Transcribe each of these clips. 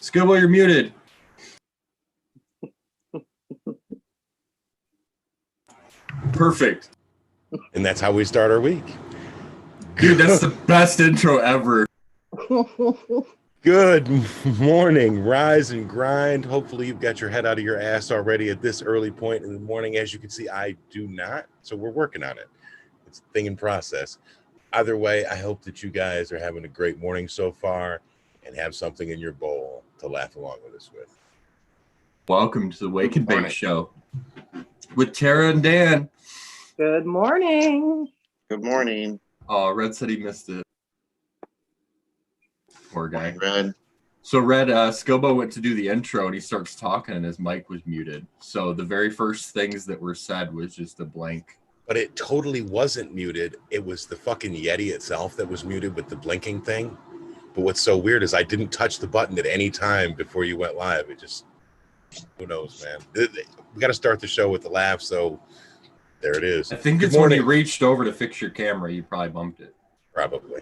Skibble, you're muted. Perfect. And that's how we start our week. Dude, that's the best intro ever. Good morning, rise and grind. Hopefully you've got your head out of your ass already at this early point in the morning. As you can see, I do not. So we're working on it. It's a thing in process. Either way, I hope that you guys are having a great morning so far and have something in your bowl to laugh along with us with. Welcome to the Wake and Bake Show with Tara and Dan. Good morning. Good morning. Oh, Red said he missed it. Poor guy. Red. So Red, Skilbo went to do the intro and he starts talking and his mic was muted. So the very first things that were said was just a blank. But it totally wasn't muted. It was the fucking Yeti itself that was muted with the blinking thing. But what's so weird is I didn't touch the button at any time before you went live. It just, who knows, man. We got to start the show with the laugh, so there it is. I think it's when you reached over to fix your camera, you probably bumped it. Probably.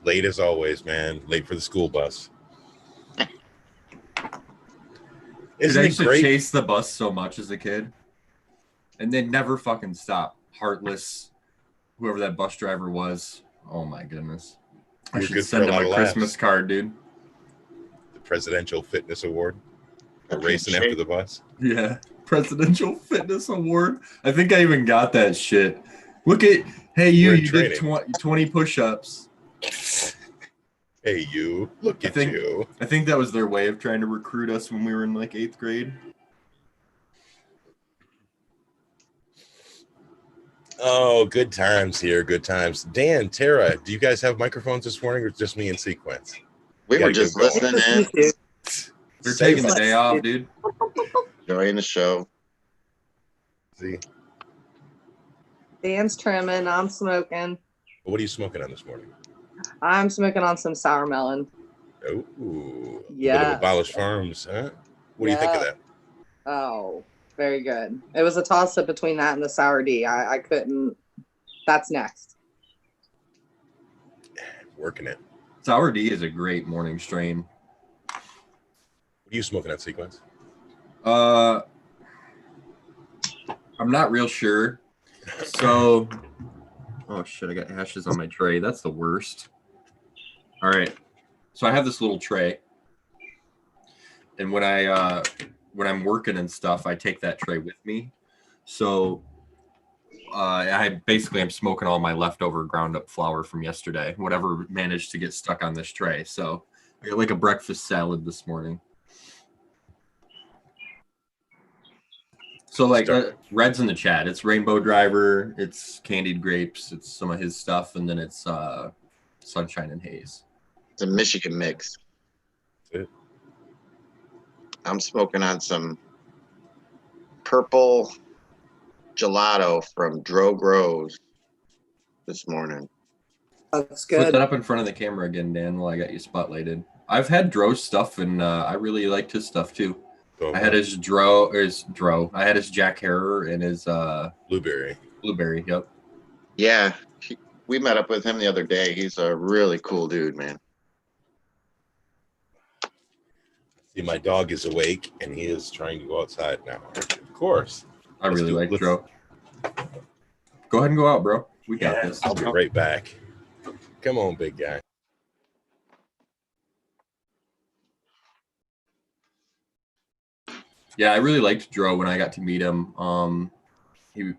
Late as always, man. Late for the school bus. Isn't it great? I used to chase the bus so much as a kid, and they never fucking stopped. Heartless, whoever that bus driver was. Oh my goodness! I should send him a Christmas card, dude. The Presidential Fitness Award. Racing after the bus. Yeah, Presidential Fitness Award. I think I even got that shit. Look at, hey, you did 20 push-ups. Hey, you, look at you. I think that was their way of trying to recruit us when we were in like 8th grade. Oh, good times here, good times. Dan, Tara, do you guys have microphones this morning or just me in sequence? We were just listening in. They're taking the day off, dude. Enjoying the show. See? Dan's trimming. I'm smoking. What are you smoking on this morning? I'm smoking on some sour melon. Oh, yeah. Bit of Abolished Farms, huh? What do you think of that? Oh, very good. It was a toss-up between that and the sour D. I couldn't. That's next. Working it. Sour D is a great morning strain. What are you smoking at Sequence? I'm not real sure. So, oh shit, I got ashes on my tray. That's the worst. All right. So I have this little tray. And when I'm working and stuff, I take that tray with me. So I basically am smoking all my leftover ground up flour from yesterday, whatever managed to get stuck on this tray. So I got like a breakfast salad this morning. So like Red's in the chat. It's Rainbow Driver. It's Candied Grapes. It's some of his stuff. And then it's Sunshine and Haze. It's a Michigan mix. That's it. I'm smoking on some purple gelato from Growskis this morning. That's good. Put that up in front of the camera again, Dan, while I got you spotlighted. I've had Dro's stuff, and I really liked his stuff, too. I had his Dro. I had his Jack Harrer and his Blueberry. Blueberry, yep. Yeah, we met up with him the other day. He's a really cool dude, man. See, my dog is awake, and he is trying to go outside now. Of course. I really like Dro. Go ahead and go out, bro. We got this. I'll be right back. Come on, big guy. Yeah, I really liked Dro when I got to meet him. He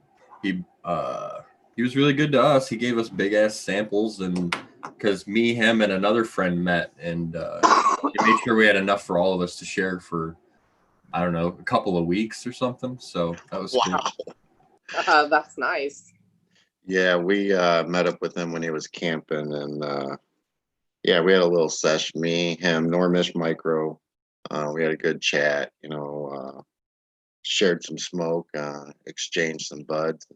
was really good to us. He gave us big ass samples, and because me, him, and another friend met, and he made sure we had enough for all of us to share for, I don't know, a couple of weeks or something. So that was cool. That's nice. Yeah, we met up with him when he was camping, and yeah, we had a little session. Me, him, Normish Micro. We had a good chat, shared some smoke, exchanged some buds.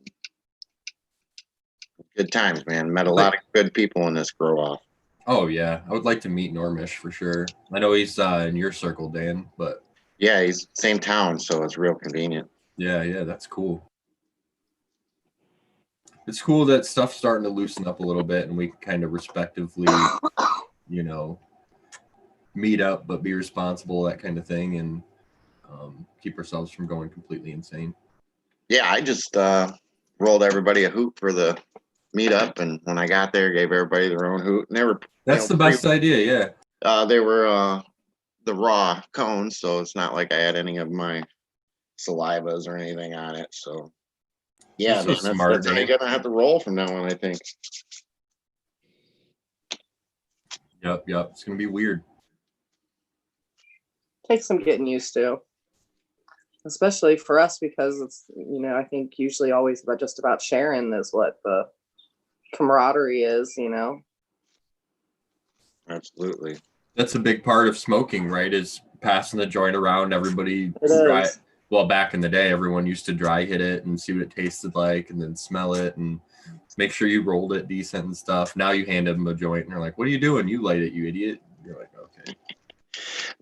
Good times, man. Met a lot of good people in this grow off. Oh, yeah. I would like to meet Normish for sure. I know he's in your circle, Dan, but. Yeah, he's same town, so it's real convenient. Yeah, that's cool. It's cool that stuff's starting to loosen up a little bit and we kind of respectively, meet up, but be responsible, that kind of thing, and keep ourselves from going completely insane. Yeah, I just rolled everybody a hoop for the meetup, and when I got there, gave everybody their own hoop. And they were, That's the best idea, yeah. They were the raw cones, so it's not like I had any of my salivas or anything on it. So yeah, You're so smart, that's how you're gonna have to roll from now on, I think. Yep. It's gonna be weird. Takes some getting used to, especially for us, because it's, you know, I think usually always just about sharing is what the camaraderie is, you know. Absolutely. That's a big part of smoking, right? Is passing the joint around. Everybody It dry. is. Well, back in the day, everyone used to dry hit it and see what it tasted like, and then smell it and make sure you rolled it decent and stuff. Now you hand them a joint, and they're like, "What are you doing? You light it, you idiot!" You're like, "Okay."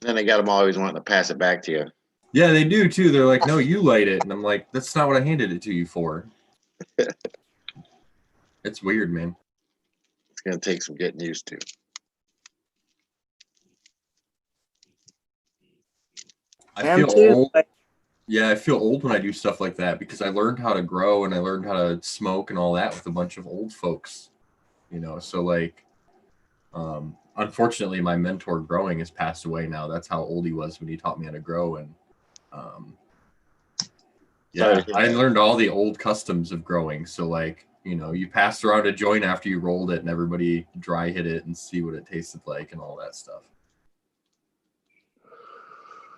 Then they got them always wanting to pass it back to you. Yeah, they do too. They're like, "No, you light it," and I'm like, "That's not what I handed it to you for." It's weird, man. It's gonna take some getting used to. I feel old. Yeah, I feel old when I do stuff like that because I learned how to grow and I learned how to smoke and all that with a bunch of old folks, you know. So like, unfortunately, my mentor growing has passed away now. That's how old he was when he taught me how to grow, and yeah, I learned all the old customs of growing. So like, you know, you passed around a joint after you rolled it, and everybody dry hit it and see what it tasted like and all that stuff.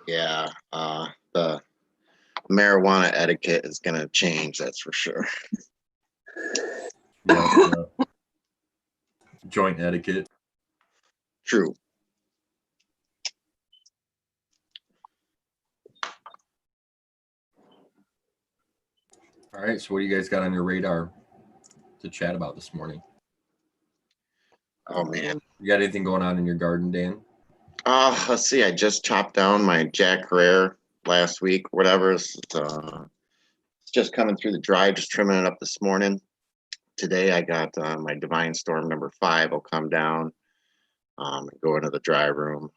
Yeah, the marijuana etiquette is going to change, that's for sure. Yeah. Joint etiquette. True. All right, so what do you guys got on your radar to chat about this morning? Oh, man. You got anything going on in your garden, Dan? Let's see. I just chopped down my Jack Rare last week, whatever. It's just coming through the dry, just trimming it up this morning. Today I got my Divine Storm number 5 will come down and go into the dry room.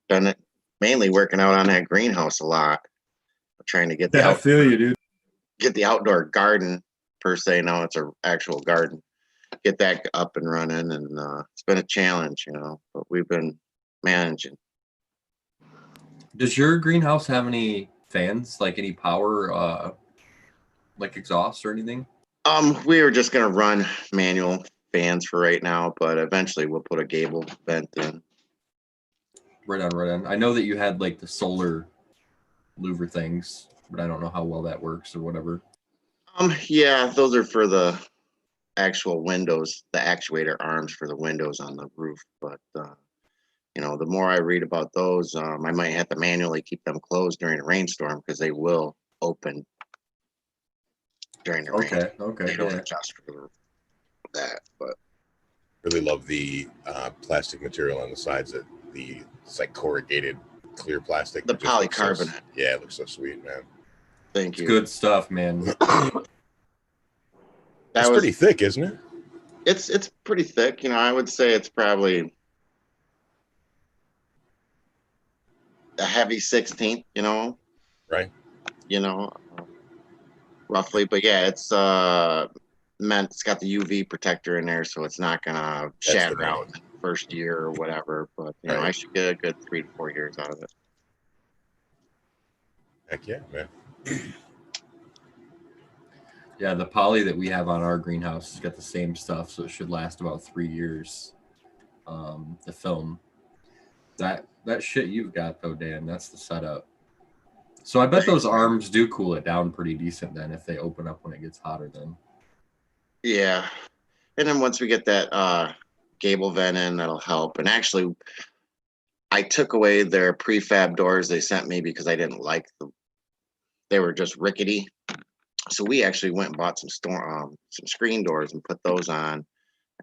Been mainly working out on that greenhouse a lot. I'm trying to get I feel you, dude. Get the outdoor garden per se. Now it's an actual garden. Get that up and running, and it's been a challenge, you know, but we've been managing. Does your greenhouse have any fans, like any power, like exhaust or anything? We were just gonna run manual fans for right now, but eventually we'll put a gable vent in. Right on. I know that you had like the solar louver things, but I don't know how well that works or whatever. Yeah, those are for the actual windows, the actuator arms for the windows on the roof. But you know, the more I read about those, I might have to manually keep them closed during a rainstorm because they will open during the rain. Okay. They don't adjust for that, but Really love the plastic material on the sides. It's like corrugated clear plastic. The polycarbonate. Yeah, it looks so sweet, man. Thank you. Good stuff, man. That's pretty thick, isn't it? It's pretty thick. You know, I would say it's probably a heavy 16th. You know, Right. You know, roughly. But yeah, it's meant. It's got the UV protector in there, so it's not gonna shatter out in the first year or whatever. But you know, I should get a good 3 to 4 years out of it. Heck yeah, man. Yeah, the poly that we have on our greenhouse has got the same stuff, so it should last about 3 years. The film. That shit you've got though, Dan, that's the setup. So I bet those arms do cool it down pretty decent then if they open up when it gets hotter then. Yeah. And then once we get that gable vent in, that'll help. And actually, I took away their prefab doors they sent me because I didn't like them. They were just rickety. So we actually went and bought some screen doors and put those on.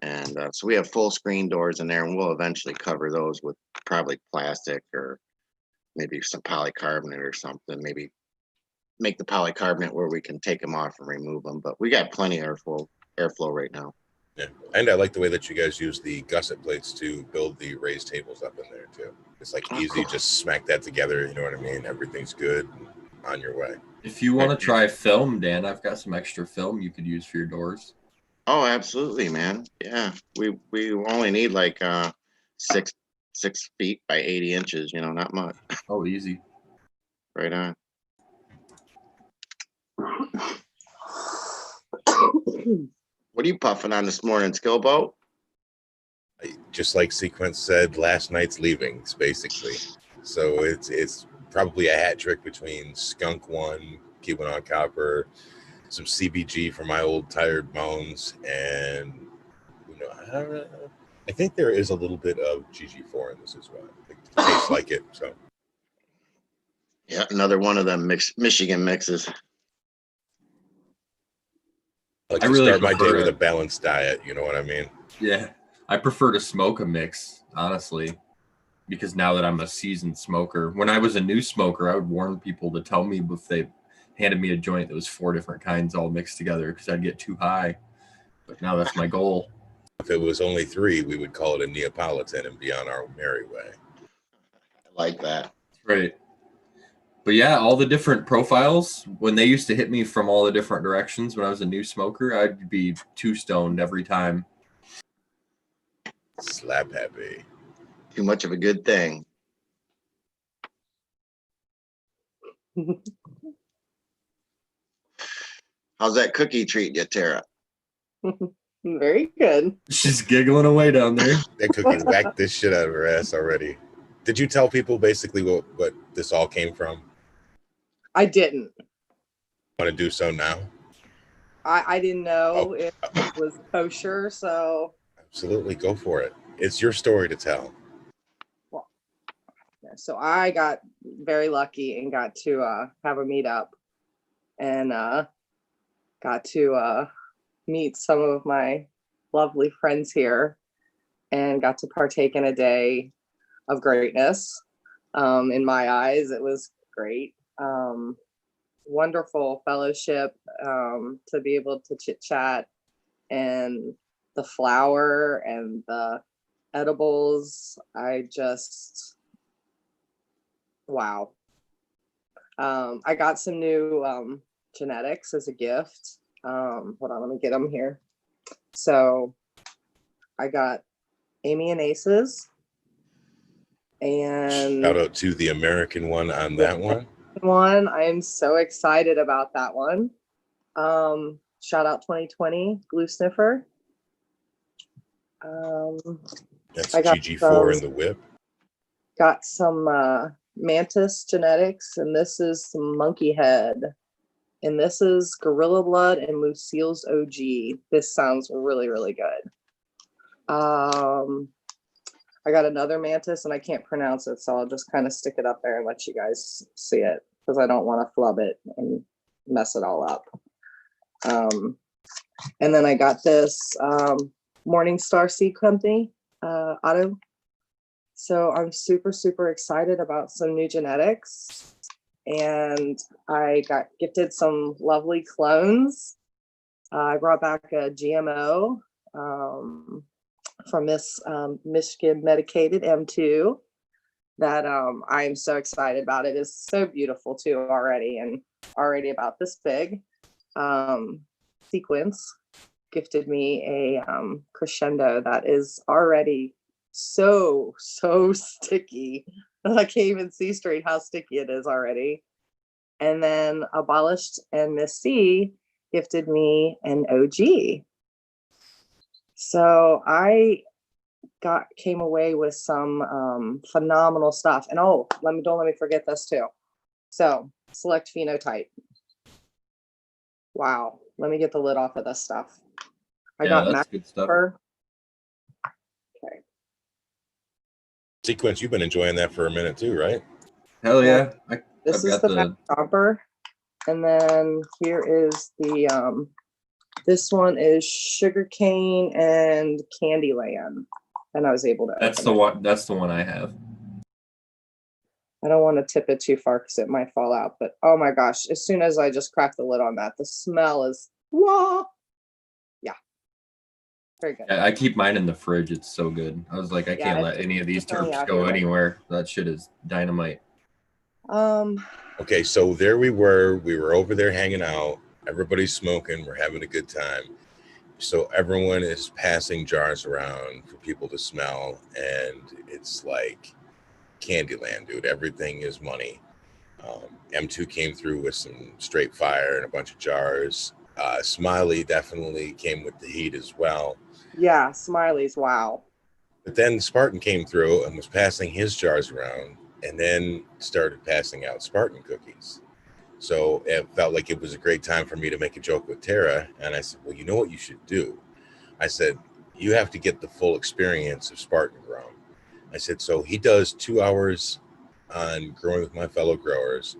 And so we have full screen doors in there, and we'll eventually cover those with probably plastic or maybe some polycarbonate or something. Maybe make the polycarbonate where we can take them off and remove them. But we got plenty of airflow right now. Yeah. And I like the way that you guys use the gusset plates to build the raised tables up in there too. It's like easy, just smack that together. You know what I mean? Everything's good, on your way. If you want to try film, Dan, I've got some extra film you could use for your doors. Oh, absolutely, man. Yeah, we only need like 6 feet by 80 inches. You know, not much. Oh, easy. Right on. What are you puffing on this morning, Skillboat? Just like Sequence said, last night's leavings, basically. So it's probably a hat trick between Skunk One, Keeping on Copper, some CBG for my old tired bones, and I think there is a little bit of GG4 in this as well. It tastes like it. So Yeah, another one of them Michigan mixes. I like I to really start my day prefer with it. a balanced diet. You know what I mean? Yeah, I prefer to smoke a mix, honestly, because now that I'm a seasoned smoker, when I was a new smoker, I would warn people to tell me if they handed me a joint that was 4 different kinds all mixed together because I'd get too high. But now that's my goal. If it was only 3, we would call it a Neapolitan and be on our merry way. I like that. Right. But yeah, all the different profiles, when they used to hit me from all the different directions when I was a new smoker, I'd be 2 stoned every time. Slap happy. Too much of a good thing. How's that cookie treat you, Tara? Very good. She's giggling away down there. That cookie whacked this shit out of her ass already. Did you tell people basically what this all came from? I didn't. Want to do so now? I didn't know if it was kosher, so Absolutely, go for it. It's your story to tell. so I got very lucky and got to have a meetup and got to meet some of my lovely friends here and got to partake in a day of greatness. In my eyes, it was great. Wonderful fellowship, to be able to chit chat, and the flour and the edibles. Wow. I got some new genetics as a gift. Hold on, let me get them here. So I got Amy and Aces. And shout out to the American one on that one. I am so excited about that one. Shout out 2020 Glue Sniffer. That's I got GG4 in the whip. Got some Mantis genetics, and this is some Monkey Head, and this is Gorilla Blood and Lucille's OG. This sounds really, really good. I got another Mantis, and I can't pronounce it, so I'll just kind of stick it up there and let you guys see it because I don't want to flub it and mess it all up. And then I got this Morningstar Seed Company auto. So I'm super, super excited about some new genetics. And I got gifted some lovely clones. I brought back a GMO from this Michigan Medicated M2 that I'm so excited about. It is so beautiful too already, and already about this big. Sequence gifted me a crescendo that is already so sticky. I can't even see straight how sticky it is already. And then Abolished and Miss C gifted me an OG. So I came away with some phenomenal stuff. And don't let me forget this too. So Select Phenotype. Wow. Let me get the lid off of this stuff. I got that's good stuff. Okay. Sequence, you've been enjoying that for a minute too, right? Hell yeah. This is the Mac Chomper. And then here is the this one is Sugarcane and Candyland. And I was able to That's the one I have. I don't want to tip it too far because it might fall out. But oh my gosh, as soon as I just cracked the lid on that, the smell is whoa. Yeah. Very good. Yeah, I keep mine in the fridge. It's so good. I was like, I can't let any of these definitely terps out go here right anywhere. That shit is dynamite. Okay, so there we were over there hanging out, everybody's smoking, we're having a good time. So everyone is passing jars around for people to smell, and it's like Candyland, dude. Everything is money. M2 came through with some straight fire and a bunch of jars. Smiley definitely came with the heat as well. Yeah, Smiley's, wow. But then Spartan came through and was passing his jars around, and then started passing out Spartan cookies. So it felt like it was a great time for me to make a joke with Tara. And I said, well, you know what you should do? I said, you have to get the full experience of Spartan growing. I said, so he does 2 hours on growing with my fellow growers,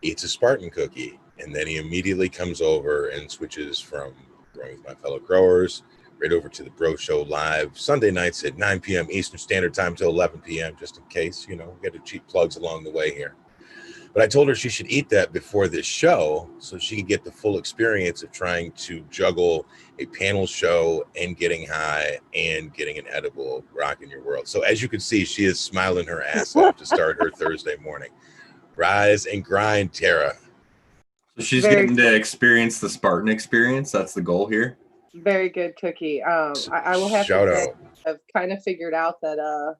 eats a Spartan cookie, and then he immediately comes over and switches from growing with my fellow growers right over to the Bro Show live Sunday nights at 9 p.m. Eastern Standard Time till 11 p.m. just in case, we got to cheap plugs along the way here. But I told her she should eat that before this show so she could get the full experience of trying to juggle a panel show and getting high and getting an edible rocking your world. So as you can see, she is smiling her ass off to start her Thursday morning. Rise and grind, Tara. So she's getting to experience the Spartan experience. That's the goal here. Very good cookie. I will have Shout to say, out. I've kind of figured out that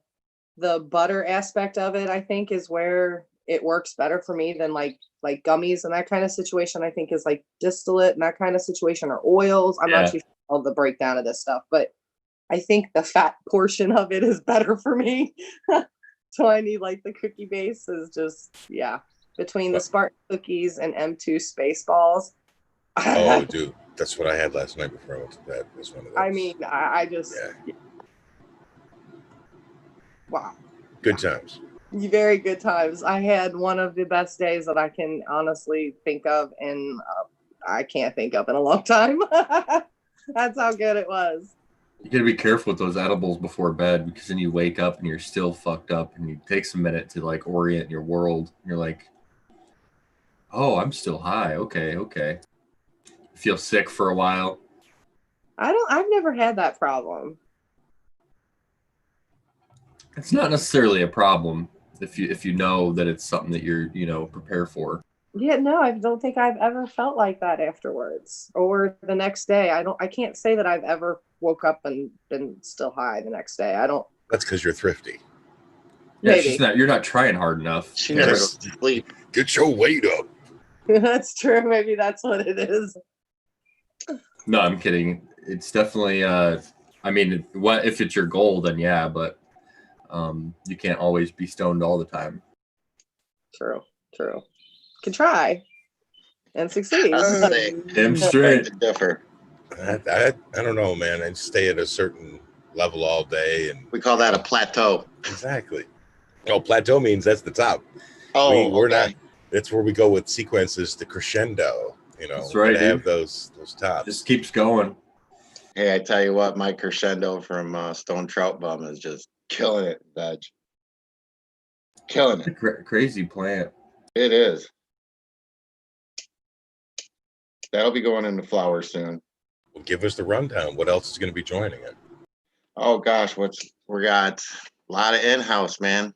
the butter aspect of it, I think, is where it works better for me than like gummies and that kind of situation. I think is like distillate and that kind of situation, or oils. I'm not too sure all the breakdown of this stuff, but I think the fat portion of it is better for me. So I need like the cookie base is just, yeah, between the Spartan cookies and M2 space balls. Oh, dude, that's what I had last night before I went to bed. Was one of those. I mean, I just, wow. Good times. Very good times. I had one of the best days that I can honestly think of, and I can't think of in a long time. That's how good it was. You gotta be careful with those edibles before bed, because then you wake up and you're still fucked up, and it takes a minute to like orient your world. You're like, oh, I'm still high. Okay. Feel sick for a while. I've never had that problem. It's not necessarily a problem if you know that it's something that you're, prepare for. Yeah, no, I don't think I've ever felt like that afterwards or the next day. I can't say that I've ever woke up and been still high the next day. I don't. That's because you're thrifty. Yeah, Maybe. you're not trying hard enough. She never goes to sleep. Get your weight up. That's true. Maybe that's what it is. No, I'm kidding. It's definitely, what if it's your goal, then yeah, but you can't always be stoned all the time. True. Can try and succeed. Damn straight. Differ. I don't know, man. I'd stay at a certain level all day, and we call that a plateau. Exactly. Oh, plateau means that's the top. Oh, we're not. That's where we go with sequences to crescendo. That's right. Have those tops. Just keeps going. Hey, I tell you what, my crescendo from Stone Trout Bum is just killing it, veg. Killing it. Crazy plant. It is. That'll be going into flowers soon. Well, give us the rundown. What else is going to be joining it? Oh gosh, we got a lot of in-house, man.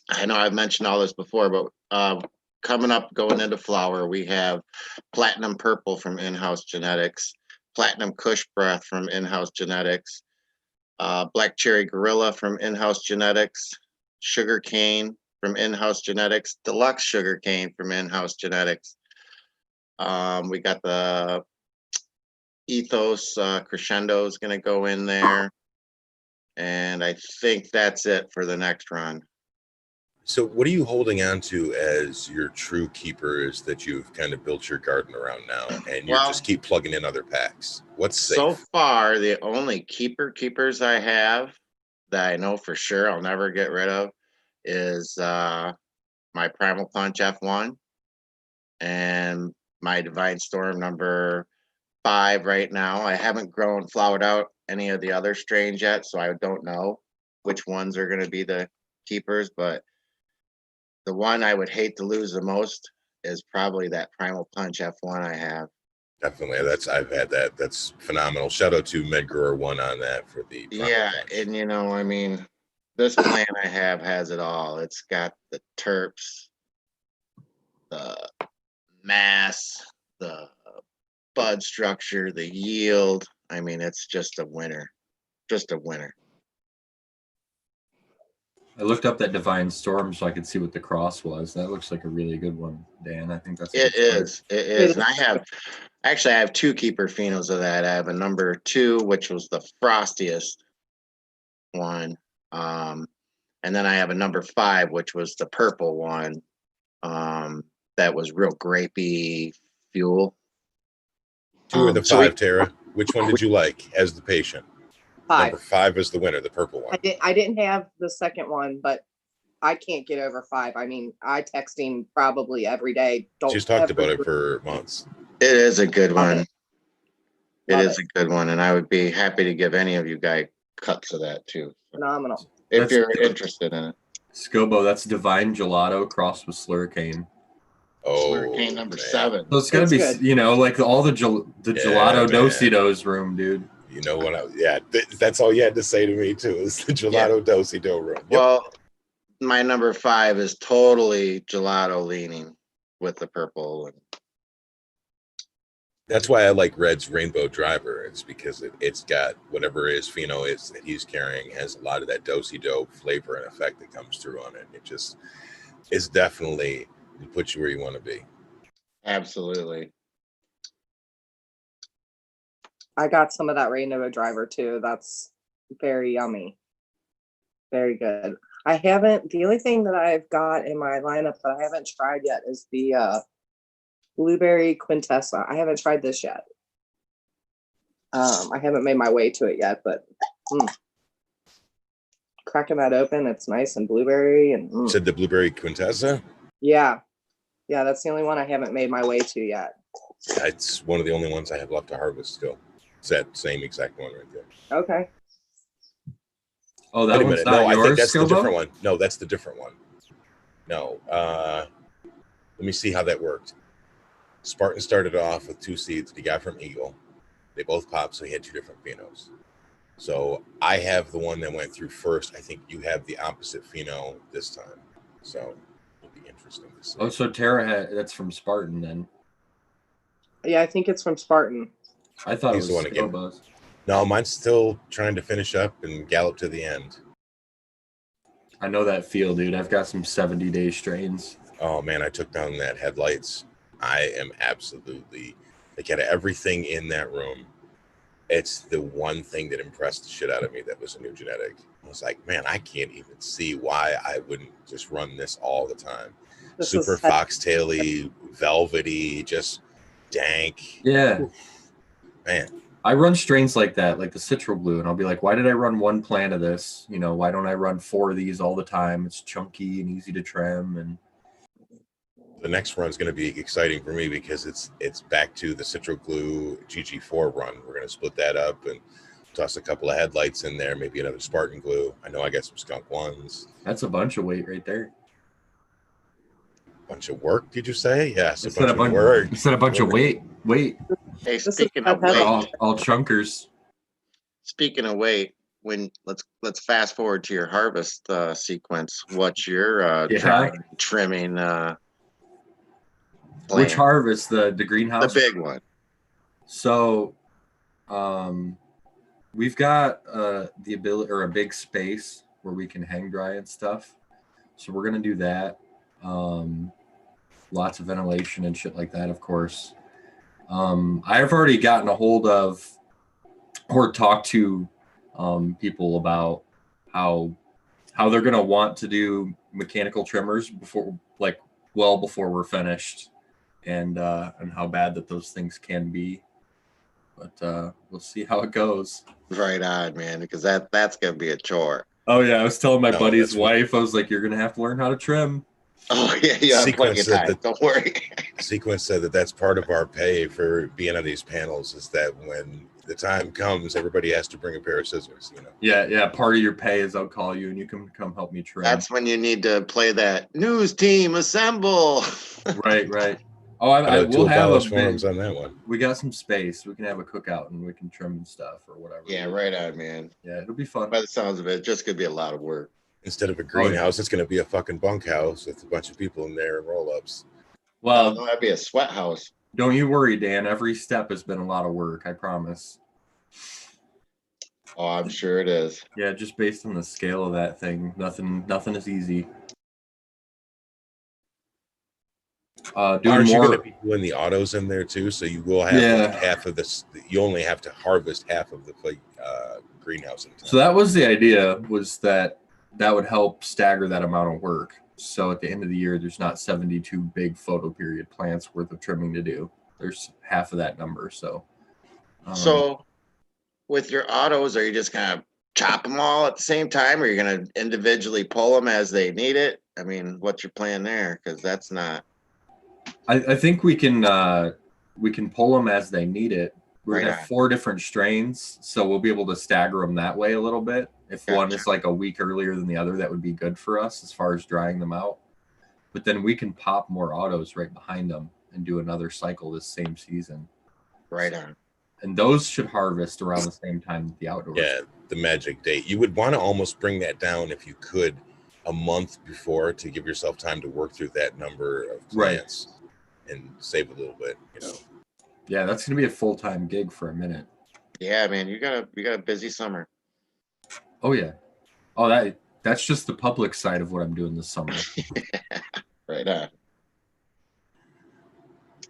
I know I've mentioned all this before, but coming up, going into flower, we have Platinum Purple from In-House Genetics, Platinum Kush Breath from In-House Genetics, Black Cherry Gorilla from In-House Genetics, Sugar Cane from In-House Genetics, Deluxe Sugar Cane from In-House Genetics. We got the Ethos Crescendo is going to go in there. And I think that's it for the next run. So what are you holding on to as your true keepers that you've kind of built your garden around now, and you just keep plugging in other packs? What's safe? So far, the only keepers I have that I know for sure I'll never get rid of is my Primal Punch F1 and my Divine Storm number 5 right now. I haven't flowered out any of the other strains yet, so I don't know which ones are going to be the keepers, but the one I would hate to lose the most is probably that Primal Punch F1 I have. Definitely. I've had that. That's phenomenal. Shout out to MedGrower1 on that for the Yeah, product. and I mean, this plant I have has it all. It's got the terps, the mass, the bud structure, the yield. I mean, it's just a winner. Just a winner. I looked up that Divine Storm so I could see what the cross was. That looks like a really good one, Dan. I think that's a It good is. It is. And I have two keeper phenos of that. I have a number 2, which was the frostiest one. And then I have a number 5, which was the purple one. That was real grapey fuel. 2 or the so 5, Tara? Which one did you like as the patient? 5. Number 5 is the winner, the purple one. I didn't have the second one, but I can't get over 5. I mean, I text him probably every day. She's talked about it for months. It is a good one. It Love is a good one, and I would be happy to give any of you guys cuts of that too, Phenomenal. if you're interested in it. Scobo, that's Divine Gelato crossed with Slurricane. Oh, Slurricane number man. 7. So it's gonna It's be, good. like all the gelato man. Dositos room, dude. You know what? That's all you had to say to me too. Is the gelato do room. Yep. Well, my number 5 is totally gelato leaning with the purple. And That's why I like Red's Rainbow Driver. It's because it's got whatever it is pheno is that he's carrying has a lot of that do flavor and effect that comes through on it. It just is definitely it puts you where you want to be. absolutely. I got some of that Rainbow Driver too. That's very yummy. Very good. The only thing that I've got in my lineup that I haven't tried yet is the Blueberry Quintessa. I haven't tried this yet. I haven't made my way to it yet, but cracking that open, it's nice and blueberry and You said the Blueberry Quintessa? yeah, that's the only one I haven't made my way to yet. It's one of the only ones I have left to harvest still. It's that same exact one right there. Okay. Oh, Wait that a one's minute. not No, yours, I think that's Scobo? the different one. No, that's the different one. No. Let me see how that worked. Spartan started off with 2 seeds he got from Eagle. They both popped, so he had 2 different phenos. So I have the one that went through first. I think you have the opposite pheno this time. So it'll be interesting to see. Oh, so Tara that's from Spartan then. Yeah, I think it's from Spartan. I thought He's it the was one again. Scobo's. No, mine's still trying to finish up and gallop to the end. I know that feel, dude. I've got some 70-day strains. Oh man, I took down that headlights. I am absolutely like out of everything in that room. It's the one thing that impressed the shit out of me that was a new genetic. I was like, man, I can't even see why I wouldn't just run this all the time. Super foxtaily, velvety, just dank. Yeah. Man. I run strains like that, like the Citral Blue, and I'll be like, why did I run 1 plant of this? Why don't I run 4 of these all the time? It's chunky and easy to trim. And the next run is going to be exciting for me because it's back to the Citral Glue GG4 run. We're going to split that up and toss a couple of headlights in there, maybe another Spartan Glue. I know I got some skunk ones. That's a bunch of weight right there. Bunch of work, did you say? Yes, a bunch of work. You said a bunch of weight. Hey, speaking of weight, all chunkers. Speaking of weight, let's fast forward to your harvest sequence. What's your drying, trimming plan? Which harvest? The greenhouse? The big one. So we've got the ability or a big space where we can hang dry and stuff. So we're gonna do that. Lots of ventilation and shit like that, of course. I've already gotten a hold of or talked to people about how they're gonna want to do mechanical trimmers before we're finished, and how bad that those things can be. But we'll see how it goes. Right on, man, because that's gonna be a chore. Oh yeah, I was telling my buddy's wife, I was like, "You're gonna have to learn how to trim." Oh yeah, have plenty of time. Don't worry. Sequence said that's part of our pay for being on these panels is that when the time comes, everybody has to bring a pair of scissors. Yeah. Part of your pay is I'll call you and you can come help me trim. That's when you need to play that news team assemble. Right. Oh, I will have a forums bit. on that one. We got some space. We can have a cookout and we can trim and stuff or whatever. Yeah, right on, man. Yeah, it'll be fun. By the sounds of it, just could be a lot of work. Instead of a greenhouse, it's going to be a fucking bunkhouse with a bunch of people in there and roll-ups. Well, no, that'd be a sweat house. Don't you worry, Dan. Every step has been a lot of work. I promise. Oh, I'm sure it is. Yeah, just based on the scale of that thing, nothing is easy. Aren't you going to be doing the autos in there too? So you will have like half of this. You only have to harvest half of the greenhouse. So that was the idea, was that would help stagger that amount of work. So at the end of the year, there's not 72 big photo period plants worth of trimming to do. There's half of that number. So, so with your autos, are you just gonna chop them all at the same time, or are you gonna individually pull them as they need it? I mean, what's your plan there? Because that's not. I think we can pull them as they need it. We're gonna have 4 different strains, so we'll be able to stagger them that way a little bit. If one is like a week earlier than the other, that would be good for us as far as drying them out. But then we can pop more autos right behind them and do another cycle this same season. Right on. And those should harvest around the same time that the outdoors. Yeah, the magic date. You would want to almost bring that down if you could a month before to give yourself time to work through that number of plants and save a little bit, you know. Yeah, that's gonna be a full-time gig for a minute. Yeah, man, you got a busy summer. Oh yeah. Oh, that's just the public side of what I'm doing this summer. Right on.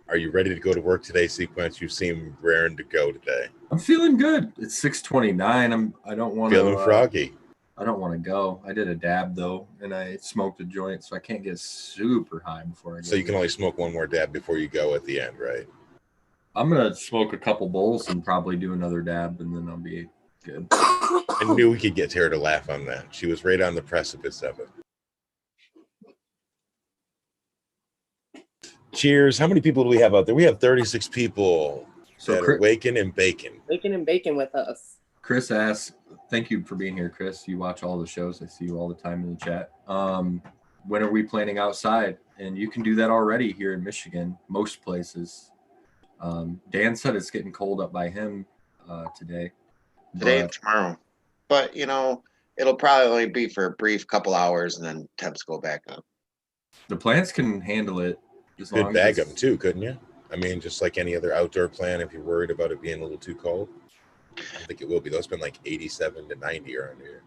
Are you ready to go to work today, Sequence? You seem raring to go today. I'm feeling good. It's 6:29. I don't want to. Feeling froggy. I don't want to go. I did a dab though, and I smoked a joint, so I can't get super high before I go. So you can only smoke one more dab before you go at the end, right? I'm gonna smoke a couple bowls and probably do another dab, and then I'll be good. I knew we could get Tara to laugh on that. She was right on the precipice of it. Cheers. How many people do we have out there? We have 36 people that are waking and baking. Waking and baking with us. Chris asks, thank you for being here, Chris. You watch all the shows. I see you all the time in the chat. When are we planning outside? And you can do that already here in Michigan, most places. Dan said it's getting cold up by him today. Today and tomorrow. But, you know, it'll probably only be for a brief couple hours and then temps go back up. The plants can handle it. You could bag them too, couldn't you? I mean, just like any other outdoor plant, if you're worried about it being a little too cold. I don't think it will be. Those been like 87 to 90 around here.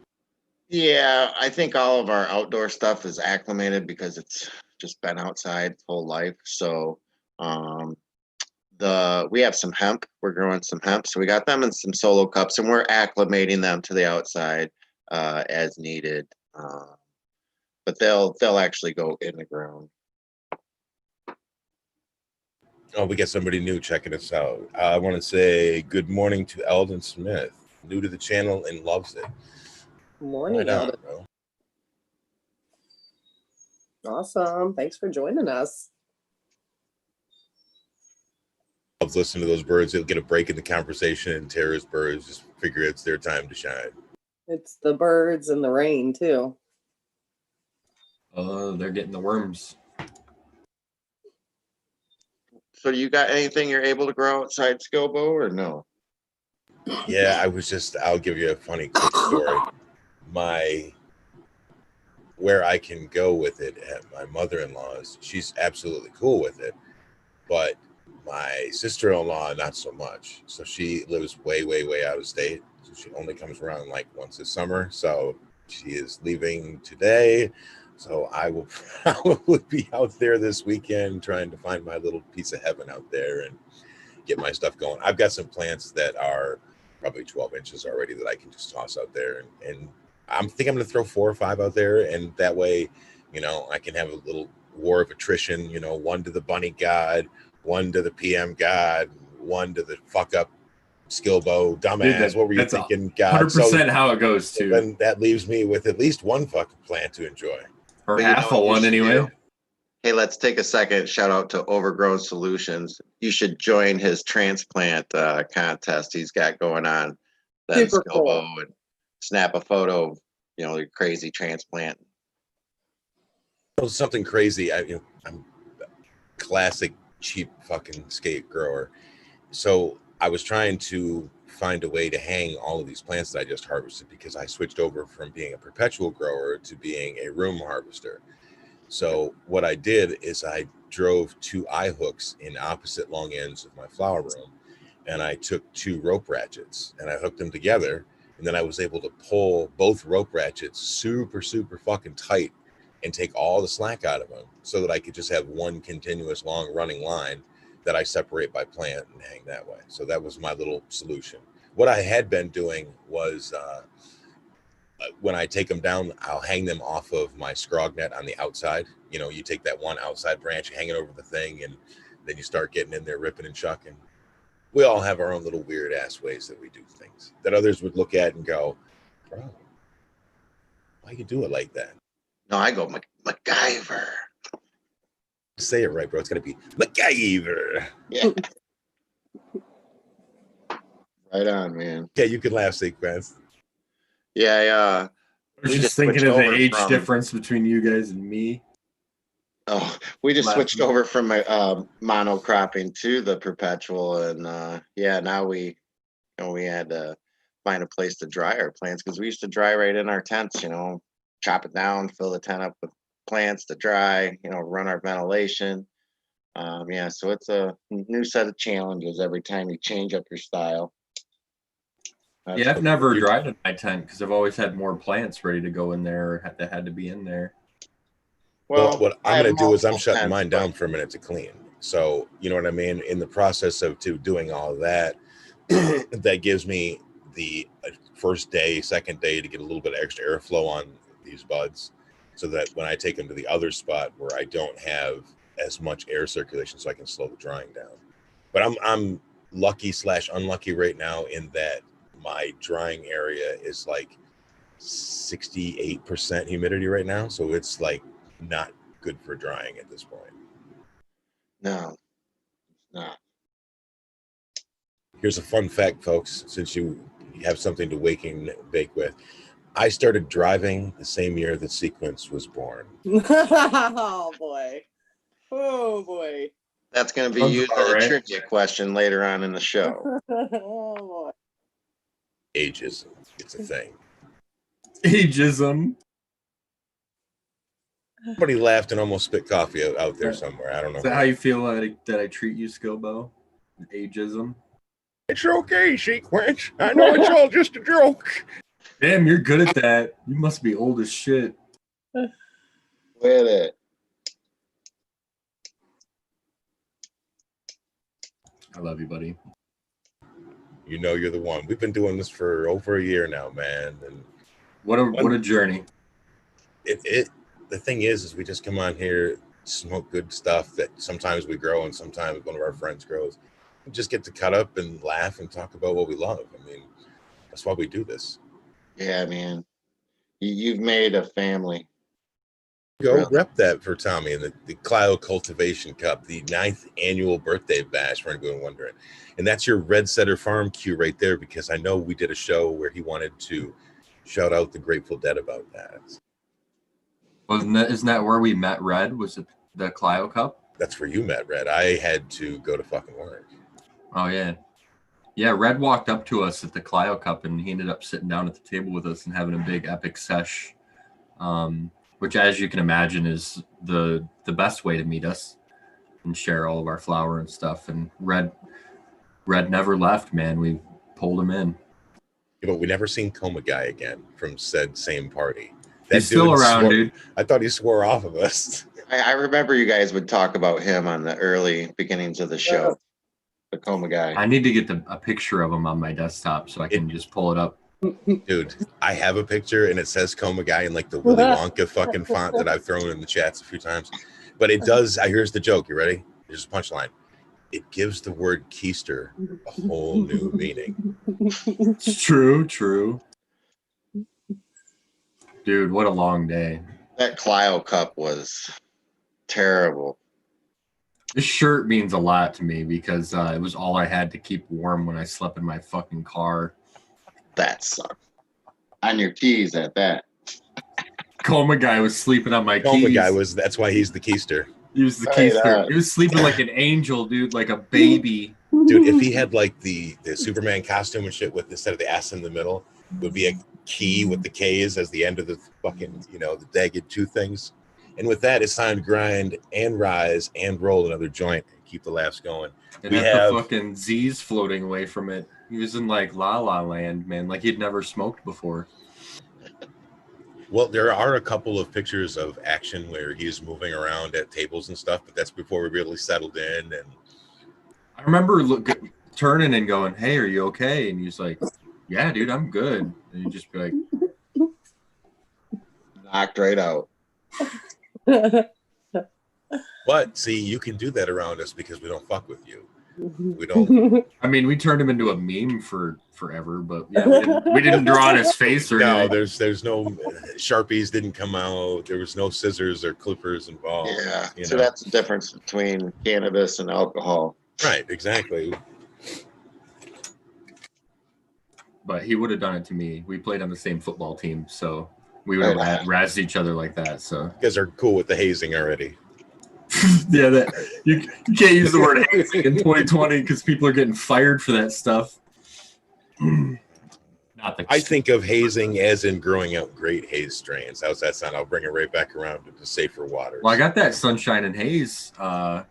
Yeah, I think all of our outdoor stuff is acclimated because it's just been outside whole life. So we have some hemp. We're growing some hemp. So we got them in some solo cups and we're acclimating them to the outside as needed. But they'll actually go in the ground. Oh, we got somebody new checking us out. I want to say good morning to Eldon Smith, new to the channel and loves it. Morning, Eldon. Awesome. Thanks for joining us. Loves listening to those birds. They'll get a break in the conversation, and Tara's birds just figure it's their time to shine. It's the birds and the rain, too. Oh, they're getting the worms. So you got anything you're able to grow outside Skilbo or no? Yeah, I'll give you a funny quick story. Where I can go with it at my mother-in-law's, she's absolutely cool with it. But my sister-in-law, not so much. So she lives way, way, way out of state. So she only comes around like once a summer. So she is leaving today. So I will probably be out there this weekend trying to find my little piece of heaven out there and get my stuff going. I've got some plants that are probably 12 inches already that I can just toss out there. And I think I'm going to throw 4 or 5 out there. And that way, you know, I can have a little war of attrition, you know, 1 to the bunny god, 1 to the PM god, 1 to the fuck up Skilbo dumbass. Dude, what were you thinking, God? 100% how it goes too. Then that leaves me with at least 1 fucking plant to enjoy. Or half of one anyway. Hey, let's take a second. Shout out to Overgrown Solutions. You should join his transplant contest he's got going on. Then Super cool. And snap a photo of, you know, your crazy transplant. Something crazy. I'm classic cheap fucking skate grower. So I was trying to find a way to hang all of these plants that I just harvested, because I switched over from being a perpetual grower to being a room harvester. So what I did is I drove 2 eye hooks in opposite long ends of my flower room, and I took 2 rope ratchets and I hooked them together, and then I was able to pull both rope ratchets super fucking tight and take all the slack out of them, so that I could just have one continuous long running line that I separate by plant and hang that way. So that was my little solution. What I had been doing was when I take them down, I'll hang them off of my scrog net on the outside. You know, you take that one outside branch, you hang it over the thing, and then you start getting in there ripping and chucking. We all have our own little weird ass ways that we do things that others would look at and go, bro, why you do it like that? No, I go MacGyver. Say it right, bro. It's gonna be MacGyver. Yeah. Right on, man. Yeah, you can laugh, Sequence. Yeah, I was We just just thinking switched of the over age from- difference between you guys and me. we just Last switched week. over from monocropping to the perpetual, and now we had to find a place to dry our plants, because we used to dry right in our tents. Chop it down, fill the tent up with plants to dry. Run our ventilation. So it's a new set of challenges every time you change up your style. Yeah, I've never dried in my tent because I've always had more plants ready to go in there or that had to be in there. Well, what I I'm have going to do is I'm multiple shutting tents, mine but- down for a minute to clean. So, you know what I mean? In the process of doing all of that, that gives me the first day, second day to get a little bit of extra airflow on these buds, so that when I take them to the other spot where I don't have as much air circulation, so I can slow the drying down. But I'm lucky / unlucky right now in that my drying area is like 68% humidity right now. So it's like not good for drying at this point. No, it's not. Here's a fun fact, folks, since you have something to wake and bake with. I started driving the same year that Sequence was born. Oh boy. Oh boy. That's going to be Sounds used about as a right. trivia question later on in the show. Oh boy. Ageism, it's a thing. Ageism. Somebody laughed and almost spit coffee out there somewhere. I don't know. Is that how you feel that I treat you, Skilbo? Ageism. It's okay, Sequence. I know it's all just a joke. Damn, you're good at that. You must be old as shit. With it. I love you, buddy. You know you're the one. We've been doing this for over a year now, man. And What a journey. the thing is we just come on here, smoke good stuff that sometimes we grow and sometimes one of our friends grows. We just get to cut up and laugh and talk about what we love. I mean, that's why we do this. Yeah, man. You've made a family. Go Really? rep that for Tommy and the Clio Cultivation Cup, the 9th annual birthday bash, for anyone wondering. And that's your Red Setter Farm cue right there, because I know we did a show where he wanted to shout out the Grateful Dead about that. Isn't that where we met Red? Was it the Clio Cup? That's where you met Red. I had to go to fucking work. Oh, yeah. Yeah, Red walked up to us at the Clio Cup, and he ended up sitting down at the table with us and having a big epic sesh, which, as you can imagine, is the best way to meet us and share all of our flower and stuff. And Red never left, man. We pulled him in. Yeah, but we never seen Coma Guy again from said same party. He's still dude around, swore, dude. I thought he swore off of us. I remember you guys would talk about him on the early beginnings of the show. The Coma guy. I need to get a picture of him on my desktop so I can just pull it up. Dude, I have a picture and it says Coma Guy in like the Willy Wonka fucking font that I've thrown in the chats a few times. But it does. Here's the joke. You ready? Here's a punchline. It gives the word keister a whole new meaning. It's true. Dude, what a long day. That Clio Cup was terrible. This shirt means a lot to me because it was all I had to keep warm when I slept in my fucking car. That sucked. On your keys at that. Coma Guy was sleeping on my Coma keys. Guy that's why he's the keister. He was the Hey, keister. He was sleeping like an angel, dude, like a baby. Dude, if he had like the Superman costume and shit with instead of the S in the middle, would be a key with the K's as the end of the fucking, the jagged two things. And with that, it's time to grind and rise and roll another joint and keep the laughs going. And the fucking Z's floating away from it. He was in like La La Land, man. Like he'd never smoked before. Well, there are a couple of pictures of action where he's moving around at tables and stuff, but that's before we really settled in. And I remember turning and going, "Hey, are you okay?" And he's like, "Yeah, dude, I'm good." And you just be like, knocked right out. but see, you can do that around us because we don't fuck with you. We don't. I mean, we turned him into a meme for forever, but yeah, we didn't draw on his face or No, anything. there's no Sharpies didn't come out. There was no scissors or clippers involved. Yeah, so that's the difference between cannabis and alcohol. Right, exactly. But he would have done it to me. We played on the same football team, so we would have razzed each other like that. So you guys are cool with the hazing already. Yeah, you can't use the word hazing in 2020 because people are getting fired for that stuff. I think of hazing as in growing out great haze strains. How's that sound? I'll bring it right back around to the safer waters. Well, I got that Sunshine and Haze. I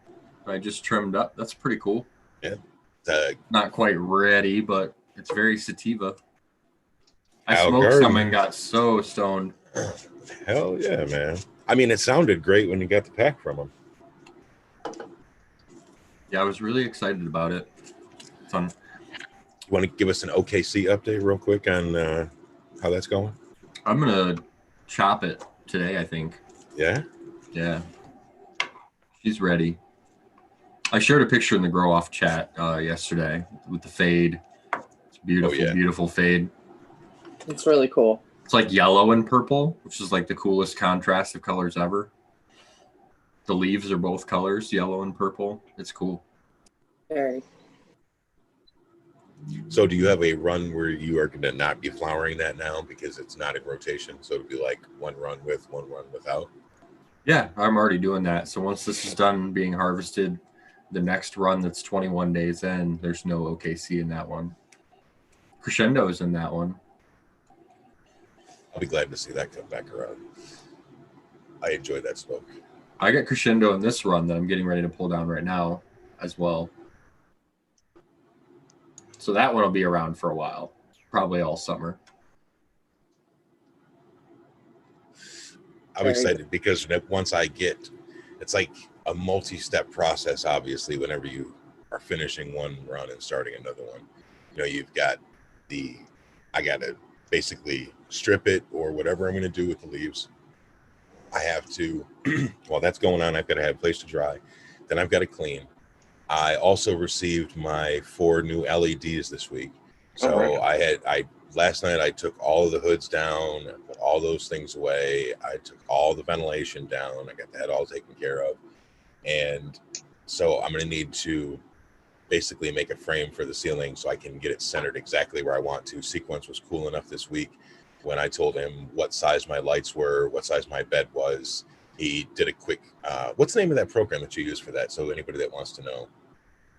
just trimmed up. That's pretty cool. Yeah. Not quite ready, but it's very sativa. I smoked some and got so stoned. Hell yeah, man. I mean, it sounded great when you got the pack from him. Yeah, I was really excited about it. It's fun. You want to give us an OKC update real quick on how that's going? I'm going to chop it today, I think. Yeah? Yeah. She's ready. I shared a picture in the Grow Off chat yesterday with the fade. It's beautiful, beautiful fade. It's really cool. It's like yellow and purple, which is like the coolest contrast of colors ever. The leaves are both colors, yellow and purple. It's cool. Very. So do you have a run where you are going to not be flowering that now because it's not in rotation? So it'll be like one run with, one run without? Yeah, I'm already doing that. So once this is done being harvested, the next run that's 21 days in, there's no OKC in that one. Crescendo's in that one. I'll be glad to see that come back around. I enjoy that smoke. I got Crescendo in this run that I'm getting ready to pull down right now as well. So that one will be around for a while, probably all summer. I'm excited because once I get, it's like a multi-step process, obviously, whenever you are finishing one run and starting another one. You've got I got to basically strip it or whatever I'm going to do with the leaves. I have to, while that's going on, I've got to have a place to dry. Then I've got to clean. I also received my 4 new LEDs this week. So last night I took all of the hoods down, I put all those things away. I took all the ventilation down. I got that all taken care of. And so I'm going to need to basically make a frame for the ceiling so I can get it centered exactly where I want to. Sequence was cool enough this week when I told him what size my lights were, what size my bed was. He did a quick, what's the name of that program that you use for that? So anybody that wants to know.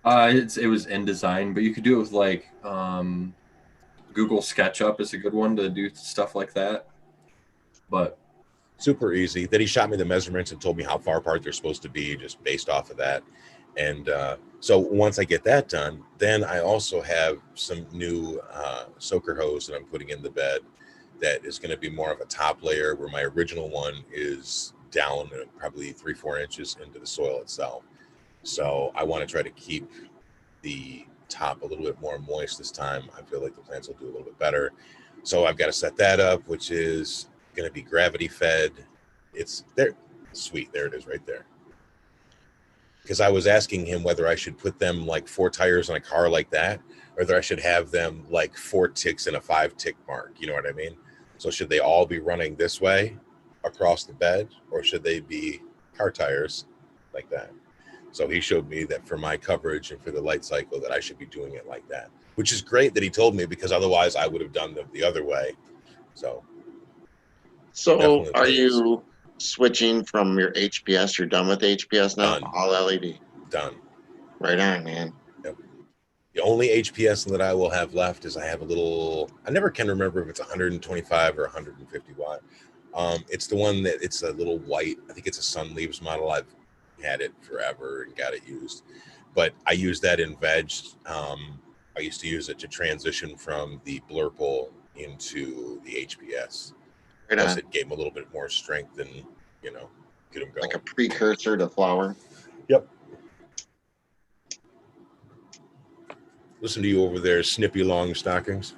It was InDesign, but you could do it with like Google SketchUp is a good one to do stuff like that. But super easy. Then he shot me the measurements and told me how far apart they're supposed to be just based off of that. And so once I get that done, then I also have some new soaker hose that I'm putting in the bed that is going to be more of a top layer where my original one is down probably 3-4 inches into the soil itself. So I want to try to keep the top a little bit more moist this time. I feel like the plants will do a little bit better. So I've got to set that up, which is going to be gravity fed. It's there. Sweet. There it is right there. Because I was asking him whether I should put them like 4 tires on a car like that, or whether I should have them like 4 ticks in a 5-tick mark. You know what I mean? So should they all be running this way across the bed, or should they be car tires like that? So he showed me that for my coverage and for the light cycle that I should be doing it like that, which is great that he told me, because otherwise I would have done them the other way. So are you switching from your HPS? You're done with HPS now? Done. All LED. Done. Right on, man. The only HPS that I will have left is I have a little, I never can remember if it's 125 or 150 watt. It's the one that it's a little white. I think it's a Sun Leaves model. I've had it forever and got it used, but I use that in veg. I used to use it to transition from the Blurple into the HPS. Right Plus, on. it gave them a little bit more strength and, you know, get them going. Like a precursor to flower. Yep. Listen to you over there, Snippy Long Stockings.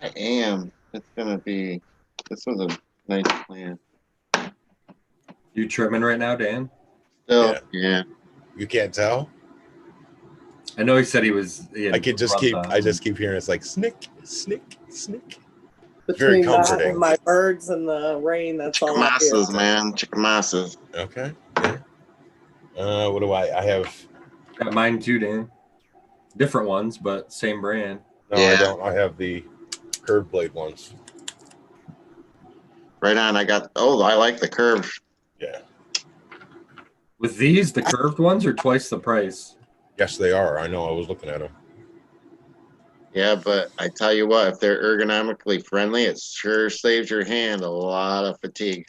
I am. It's gonna be. This was a nice plan. You trimming right now, Dan? Still, yeah. You can't tell? I know he said he was. I just keep hearing it's like snick, snick, snick. Very Between that comforting. and my birds and the rain, that's all I hear. Chickamasas, man. Chickamasas. Okay. Yeah. What do I have? Got mine too, Dan. Different ones, but same brand. No, Yeah. I don't. I have the curved blade ones. Right on. I like the curve. Yeah. With these, the curved ones are twice the price. Yes, they are. I know. I was looking at them. Yeah, but I tell you what, if they're ergonomically friendly, it sure saves your hand a lot of fatigue.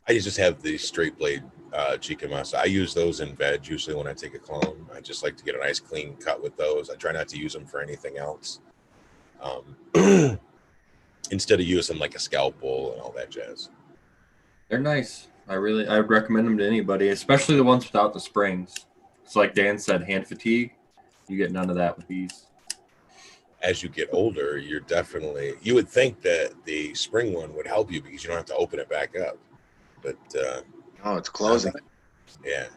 I just have the straight blade Chickamasa. I use those in veg usually when I take a clone. I just like to get a nice clean cut with those. I try not to use them for anything else. Instead of using like a scalpel and all that jazz. They're nice. I would recommend them to anybody, especially the ones without the springs. It's like Dan said, hand fatigue. You get none of that with these. As you get older, you would think that the spring one would help you because you don't have to open it back up. But it's closing. Yeah.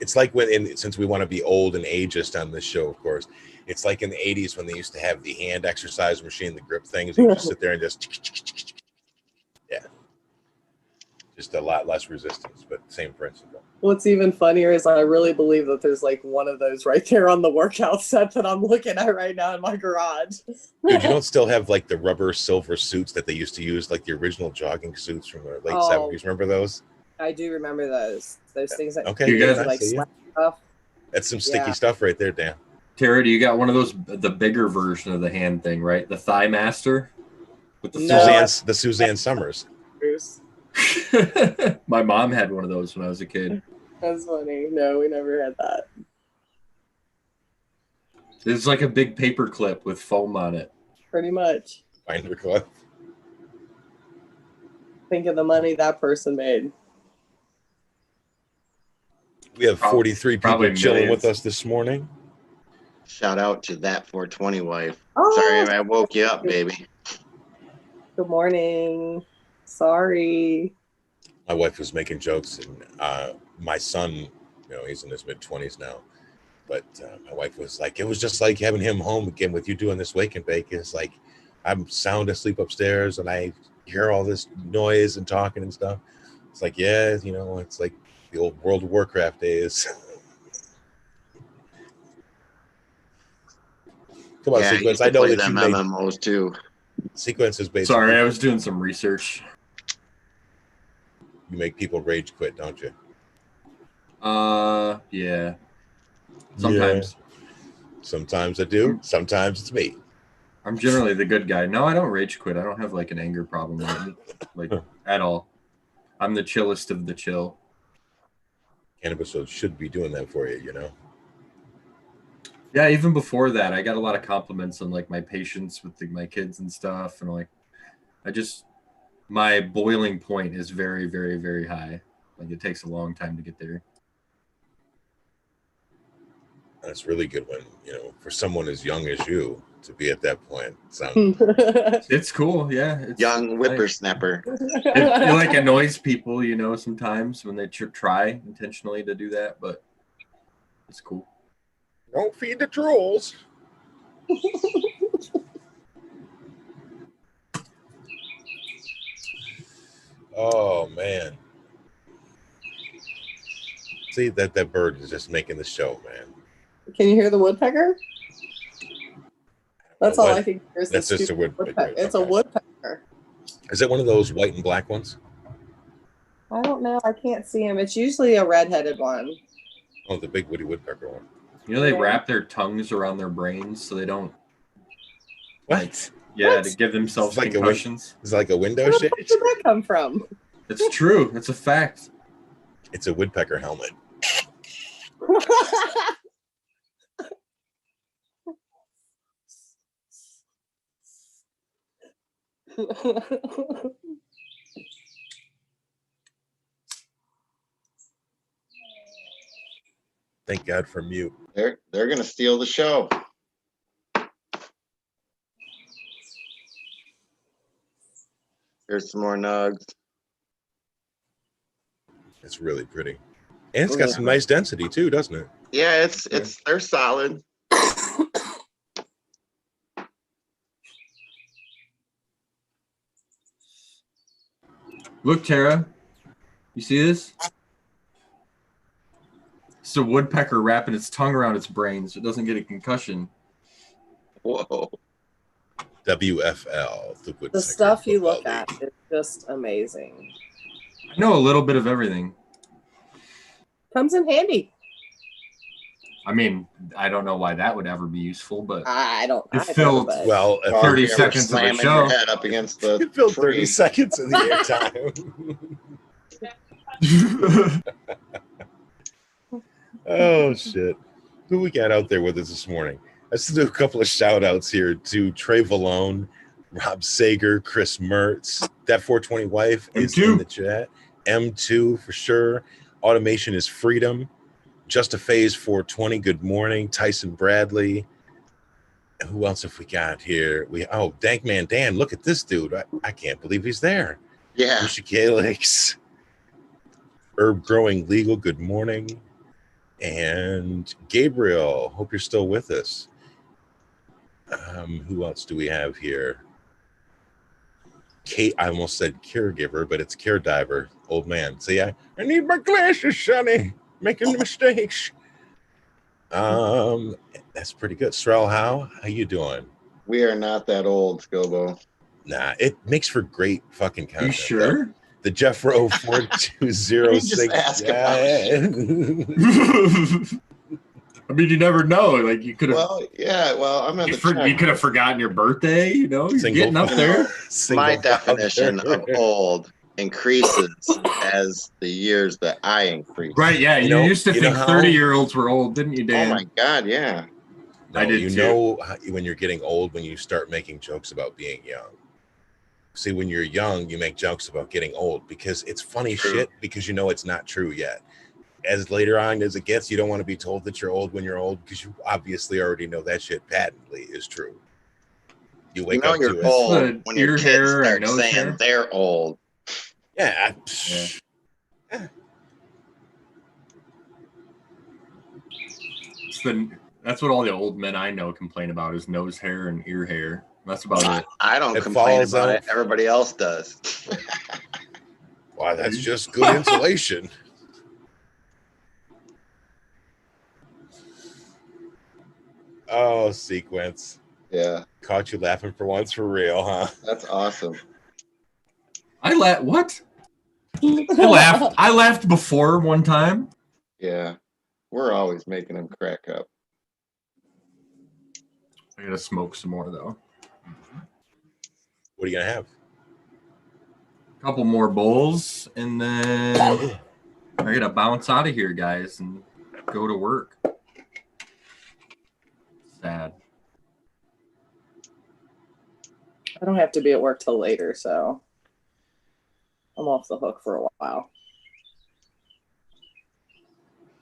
It's like since we want to be old and ageist on this show, of course, it's like in the 80s when they used to have the hand exercise machine, the grip things. You just sit there and just, yeah. Just a lot less resistance, but same principle. What's even funnier is I really believe that there's like one of those right there on the workout set that I'm looking at right now in my garage. Dude, you don't still have like the rubber silver suits that they used to use, like the original jogging suits from the late 70s. Remember those? I do remember those things that okay, you guys like slap stuff. That's some sticky stuff right there, Dan. Tara, do you got one of those, the bigger version of the hand thing, right? The Thigh Master with the Suzanne Summers. My mom had one of those when I was a kid. That's funny. No, we never had that. It's like a big paper clip with foam on it. Pretty much. Binder clip. Think of the money that person made. We have 43 people chilling with us this morning. Shout out to that 420 wife. Oh, sorry, I woke you up, baby. Good morning. Sorry. My wife was making jokes, and my son, he's in his mid-20s now. But my wife was like, it was just like having him home again with you doing this wake and bake. It's like I'm sound asleep upstairs, and I hear all this noise and talking and stuff. It's like, yeah, it's like the old World of Warcraft days. Come on, Sequence. I know that you made MMOs too. Sequence is basically. Sorry, I was doing some research. You make people rage quit, don't you? Yeah. Sometimes. Yeah. Sometimes I do. Sometimes it's me. I'm generally the good guy. No, I don't rage quit. I don't have like an anger problem at all. I'm the chillest of the chill. Cannabis should be doing that for you, Yeah, even before that, I got a lot of compliments on like my patience with my kids and stuff, and like, my boiling point is very, very, very high. Like it takes a long time to get there. That's really good when, for someone as young as you to be at that point. It's cool, yeah. It's young whippersnapper. It like annoys people, sometimes when they try intentionally to do that, but it's cool. Don't feed the trolls. Oh man. See that bird is just making the show, man. Can you hear the woodpecker? That's all I can hear. That's just a woodpecker. It's a woodpecker. Is it one of those white and black ones? I don't know. I can't see him. It's usually a redheaded one. Oh, the big Woody Woodpecker one. You know they Yeah. wrap their tongues around their brains so they don't. What? Yeah, What? to give themselves It's like concussions. It's like a window Where the shade. fuck did that come from? It's true. It's a fact. It's a woodpecker helmet. Thank God for mute. They're gonna steal the show. Here's some more nugs. It's really pretty. And it's got some nice density too, doesn't it? Yeah, they're solid. Look, Tara. You see this? It's a woodpecker wrapping its tongue around its brain so it doesn't get a concussion. Whoa. WFL. The woodpecker The stuff you football look at league. is just amazing. I know a little bit of everything. Comes in handy. I mean, I don't know why that would ever be useful, but I don't. It either, filled- but- Well, Oh, 30 if you're ever seconds of a slamming show. your head up against the you filled 30 tree. seconds of the airtime. Oh shit. Who we got out there with us this morning? Let's do a couple of shout outs here to Trey Valone, Rob Sager, Chris Mertz. That 420 wife is M2. in the chat. M2 for sure. Automation is freedom. Just a Phase 420. Good morning. Tyson Bradley. Who else have we got here? Dankman Dan. Look at this dude. I can't believe he's there. Yeah. Lucia Calix. Herb Growing Legal. Good morning. And Gabriel, hope you're still with us. Who else do we have here? Kate, I almost said caregiver, but it's care diver, old man. Say, I need my glasses, Sonny. Making mistakes. That's pretty good. Srel, how you doing? We are not that old, Scobo. Nah, it makes for great fucking content. You sure? Though. The Jeff Rowe 4206. Just ask I mean, you never know. Like you could have. I'm at You the could have forgotten your birthday. You know, you're getting up there. My definition of old increases as the years that I increase. Right? Yeah. You used to think 30-year-olds were old, didn't you, Dan? Oh my God, yeah. No, I did you too. know when you're getting old when you start making jokes about being young. See, when you're young, you make jokes about getting old because it's funny shit because you know it's not true yet. As later on as it gets, you don't want to be told that you're old when you're old because you obviously already know that shit patently is true. You wake up you're to old it. when your kids start saying hair. they're old. Yeah. That's what all the old men I know complain about is nose hair and ear hair. That's about it. I don't complain about it. Everybody else does. Wow, that's just good insulation. Oh, sequence. Yeah. Caught you laughing for once for real, huh? That's awesome. What? I laughed before one time. Yeah. We're always making them crack up. I gotta smoke some more though. What are you gonna have? A couple more bowls, and then I gotta bounce out of here, guys, and go to work. Sad. I don't have to be at work till later, so I'm off the hook for a while.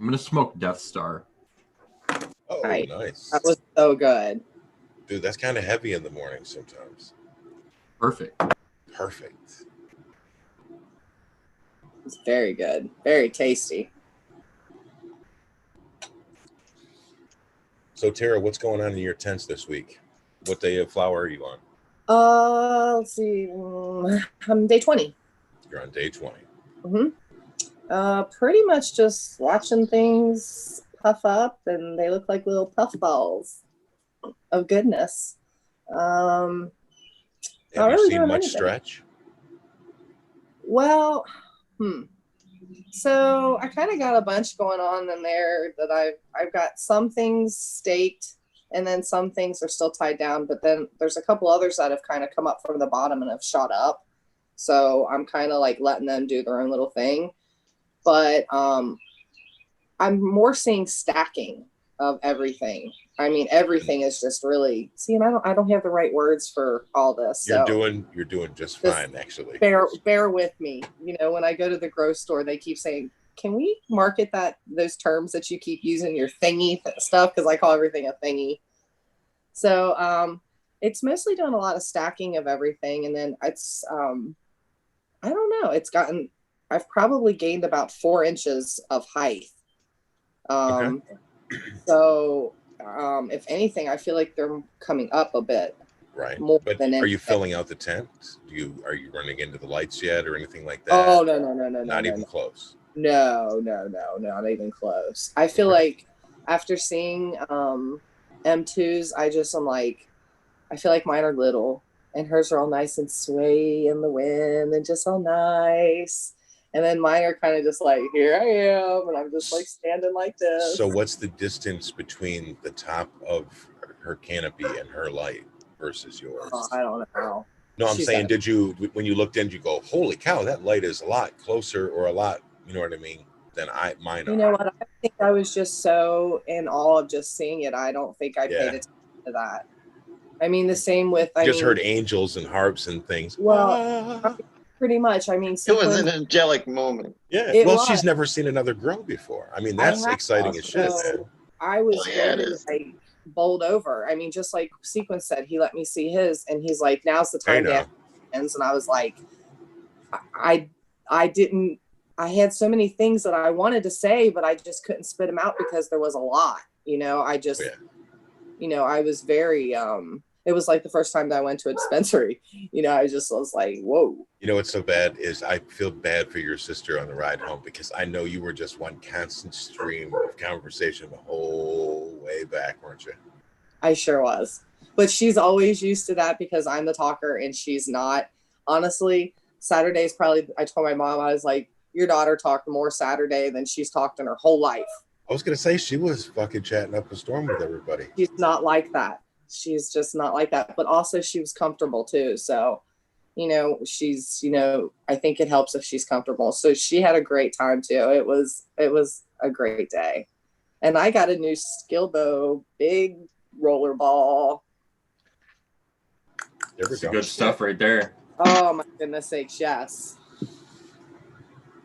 I'm gonna smoke Death Star. Oh, Right. nice. That was so good. Dude, that's kind of heavy in the morning sometimes. Perfect. Perfect. It's very good. Very tasty. So, Tara, what's going on in your tents this week? What day of flower are you on? Let's see. I'm day 20. You're on day 20. Pretty much just watching things puff up, and they look like little puff balls of goodness. Have not you really seen doing much anything. stretch? Well, So I kind of got a bunch going on in there that I've got some things staked, and then some things are still tied down. But then there's a couple others that have kind of come up from the bottom and have shot up. So I'm kind of like letting them do their own little thing. But I'm more seeing stacking of everything. I mean, everything is just really see, and I don't have the right words for all this. You're So doing just fine, actually. bear with me. You know, when I go to the grocery store, they keep saying, "Can we market those terms that you keep using, your thingy stuff?" Because I call everything a thingy. So it's mostly doing a lot of stacking of everything, and then it's I don't know. I've probably gained about 4 inches of height. Okay. So if anything, I feel like they're coming up a bit. Right. More But than are you anything. filling out the tent? Are you running into the lights yet or anything like that? Oh no, Not even close. No, not even close. I feel Okay. like after seeing M2s, I feel like mine are little and hers are all nice and sway in the wind and just all nice. And then mine are kind of just like, here I am, and I'm just like standing like this. So what's the distance between the top of her canopy and her light versus yours? I don't know. No, I'm saying, when you looked in, did you go, holy cow, that light is a lot closer or a lot, you know what I mean, than mine are? You know what? I think I was just so in awe of just seeing it. I don't think I paid attention to that. I mean, the same with heard angels and harps and things. Well, pretty much. I mean, it was an angelic moment. Yeah. She's never seen another grow before. I mean, that's exciting as shit, man. I was ready to like bowled over. I mean, just like Sequence said, he let me see his, and he's like, "Now's the time to ends." And I was like, I didn't. I had so many things that I wanted to say, but I just couldn't spit them out because there was a lot. You know, I was very. It was like the first time that I went to a dispensary. You know, I was like, whoa. You know what's so bad is I feel bad for your sister on the ride home because I know you were just one constant stream of conversation the whole way back, weren't you? I sure was. But she's always used to that because I'm the talker and she's not. Honestly, Saturday's probably, I told my mom, I was like, your daughter talked more Saturday than she's talked in her whole life. I was going to say she was fucking chatting up a storm with everybody. She's not like that. She's just not like that. But also she was comfortable too. So, you know, I think it helps if she's comfortable. So she had a great time too. It was a great day. And I got a new skill bow, big roller ball. There we go. Good stuff right there. Oh my goodness sakes, yes.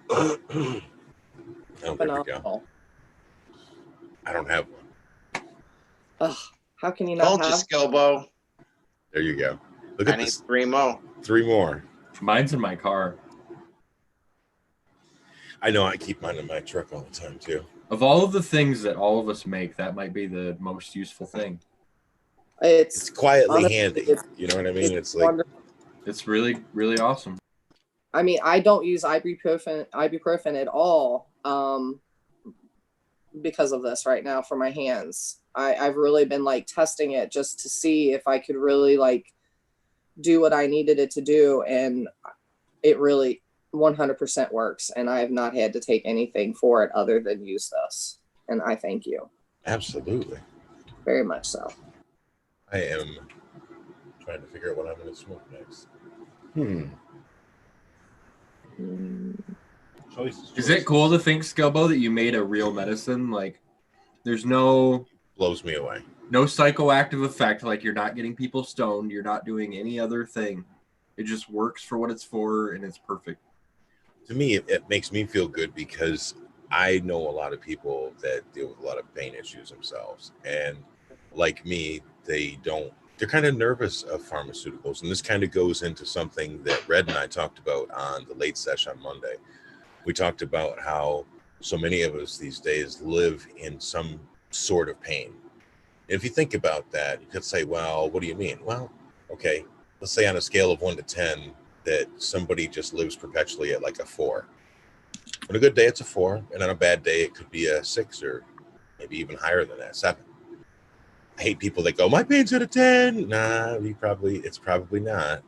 Oh, there we go. I don't have one. Ugh. How can you not have skill bow? There you go. Look at this. 3 more. 3 more. Mine's in my car. I know. I keep mine in my truck all the time too. Of all of the things that all of us make, that might be the most useful thing. It's quietly handy. You know what I mean? It's like wonderful. It's really, really awesome. I mean, I don't use ibuprofen at all because of this right now for my hands. I've really been like testing it just to see if I could really like do what I needed it to do, and it really 100% works, and I have not had to take anything for it other than use this, and I thank you. Absolutely. Very much so. I am trying to figure out what I'm going to smoke next. Choices. Is it cool to think, Scubbo, that you made a real medicine? Like, there's no... Blows me away. No psychoactive effect. Like, you're not getting people stoned. You're not doing any other thing. It just works for what it's for, and it's perfect. To me, it makes me feel good because I know a lot of people that deal with a lot of pain issues themselves. And like me, they're kind of nervous of pharmaceuticals. And this kind of goes into something that Red and I talked about on the late session on Monday. We talked about how so many of us these days live in some sort of pain. If you think about that, you could say, well, what do you mean? Well, okay, let's say on a scale of 1 to 10 that somebody just lives perpetually at like a 4. On a good day, it's a 4. And on a bad day, it could be a 6 or maybe even higher than that, 7. I hate people that go, my pain's at a 10. Nah, it's probably not.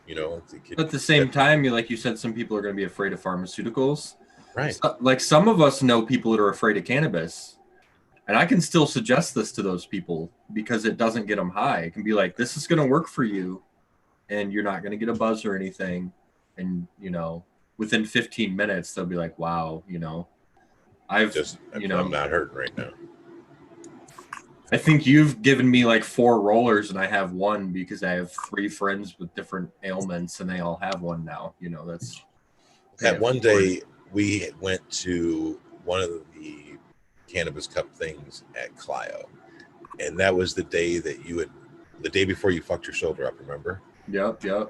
You know, at the same time, like you said, some people are going to be afraid of pharmaceuticals. Right. Like some of us know people that are afraid of cannabis, and I can still suggest this to those people because it doesn't get them high. It can be like, this is going to work for you, and you're not going to get a buzz or anything. And, you know, within 15 minutes, they'll be like, wow, you know, I'm not hurting right now. I think you've given me like 4 rollers and I have 1 because I have 3 friends with different ailments and they all have one now. You know, that's that one day we went to one of the Cannabis Cup things at Clio, and that was the day that the day before you fucked your shoulder up, remember? Yep. Yeah.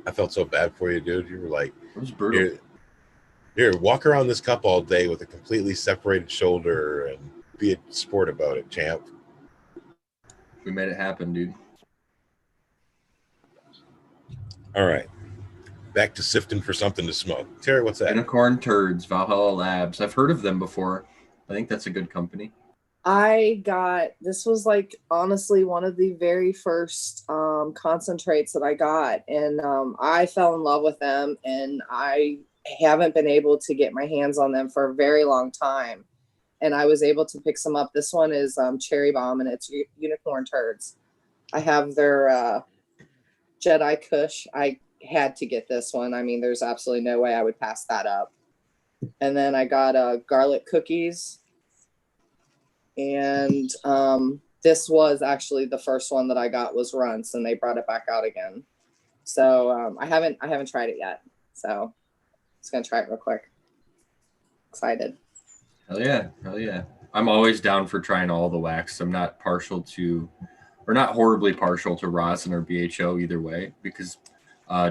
I felt so bad for you, dude. You were like, it was brutal. Here, walk around this cup all day with a completely separated shoulder and be a sport about it, champ. We made it happen, dude. All right. Back to sifting for something to smoke. Terry, what's that? Unicorn Turds, Valhalla Labs. I've heard of them before. I think that's a good company. This was like honestly one of the very first concentrates that I got, and I fell in love with them, and I haven't been able to get my hands on them for a very long time, and I was able to pick some up. This one is Cherry Bomb, and it's Unicorn Turds. I have their Jedi Kush. I had to get this one. I mean, there's absolutely no way I would pass that up. And then I got garlic cookies. And this was actually the first one that I got was Runts, and they brought it back out again. So I haven't tried it yet. So just gonna try it real quick. Excited. Hell yeah. I'm always down for trying all the wax. I'm not partial to, or not horribly partial to rosin or BHO either way, because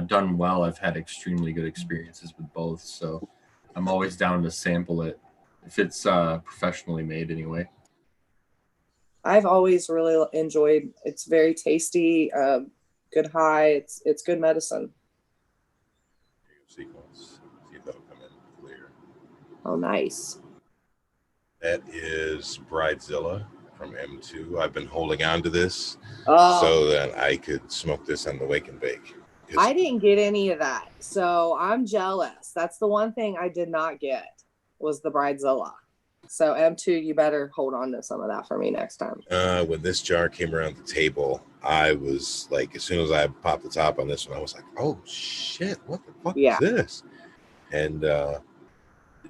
done well, I've had extremely good experiences with both. So I'm always down to sample it if it's professionally made anyway. I've always really enjoyed. It's very tasty, good high. It's good medicine. Sequence. See if that'll come in clear. Oh, nice. That is Bridezilla from M2. I've been holding on to this so that I could smoke this on the Wake and Bake. I didn't get any of that, so I'm jealous. That's the one thing I did not get was the Bridezilla. So M2, you better hold on to some of that for me next time. When this jar came around the table, I was like, as soon as I popped the top on this one, I was like, oh shit, what the fuck is this? And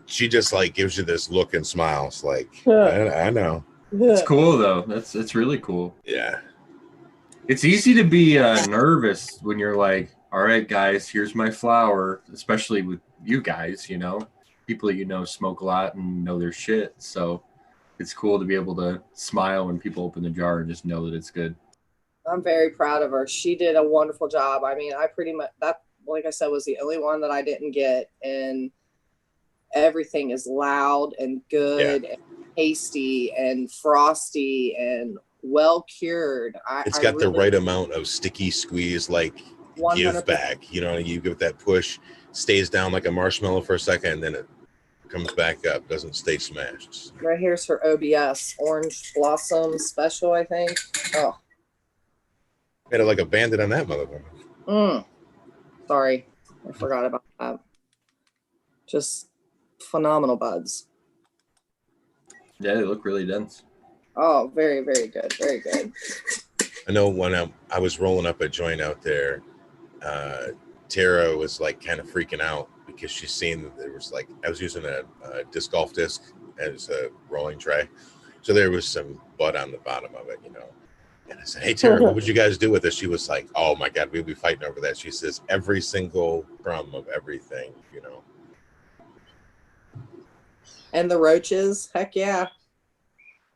she just like gives you this look and smiles like, I know. It's cool though. It's really cool. Yeah. It's easy to be nervous when you're like, all right, guys, here's my flower, especially with you guys, you know. People that you know smoke a lot and know their shit. So it's cool to be able to smile when people open the jar and just know that it's good. I'm very proud of her. She did a wonderful job. I mean, I pretty much, that, like I said, was the only one that I didn't get. And everything is loud and good and tasty and frosty and well cured. It's got the right amount of sticky squeeze, like 100%. Give back. You know, you give that push, stays down like a marshmallow for a second, and then it comes back up, doesn't stay smashed. Right here's her OBS Orange Blossom Special, I think. Oh, had it like a bandit on that motherfucker. Sorry, I forgot about that. Just phenomenal buds. Yeah, they look really dense. Oh, very, very good. Very good. I know when I was rolling up a joint out there, Tara was like kind of freaking out because she's seen that there was like, I was using a disc golf disc as a rolling tray. So there was some bud on the bottom of it, you know. And I said, hey, Tara, what would you guys do with this? She was like, oh my God, we'd be fighting over that. She says, every single crumb of everything, you know. And the roaches, heck yeah.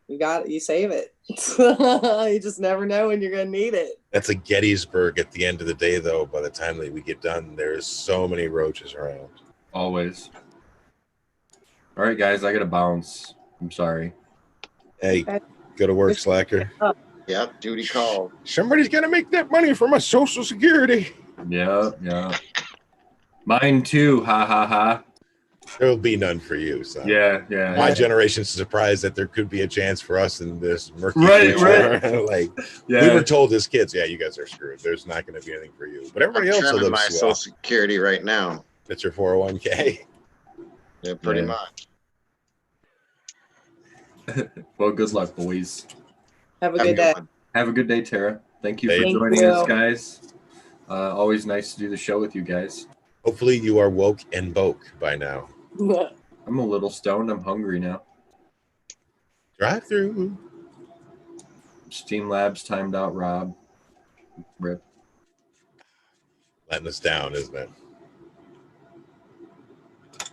You save it. You just never know when you're going to need it. That's a Gettysburg at the end of the day, though. By the time that we get done, there's so many roaches around. Always. All right, guys, I got to bounce. I'm sorry. Hey, go to work, slacker. Yep, duty called. Somebody's got to make that money for my Social Security. Yeah. Mine too. Ha, ha, ha. There will be none for you. So yeah. My generation's surprised that there could be a chance for us in this murky future. Right. Like we were told as kids, yeah, you guys are screwed. There's not going to be anything for you. But everybody else will live my Social Security right now. That's your 401k. Yeah, pretty Yeah. much. Well, good luck, boys. Have a Have a good day. one. Have a good day, Tara. Thank you for Thank joining you. us, guys. Always nice to do the show with you guys. Hopefully you are woke and woke by now. I'm a little stoned. I'm hungry now. Drive through. Steam Labs timed out Rob. Rip. Letting us down, isn't it?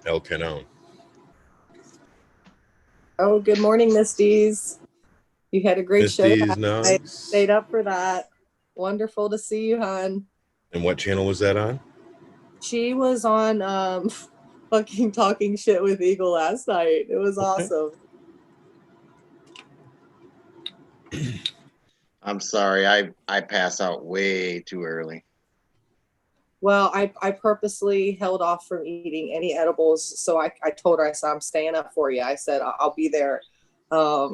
El Canon. Oh, good morning, Misties. You had a great show. Misty's I Nugs. stayed up for that. Wonderful to see you, hon. And what channel was that on? She was on fucking talking shit with Eagle last night. It was awesome. I'm sorry. I pass out way too early. Well, I purposely held off from eating any edibles. So I told her, I said, I'm staying up for you. I said, I'll be there.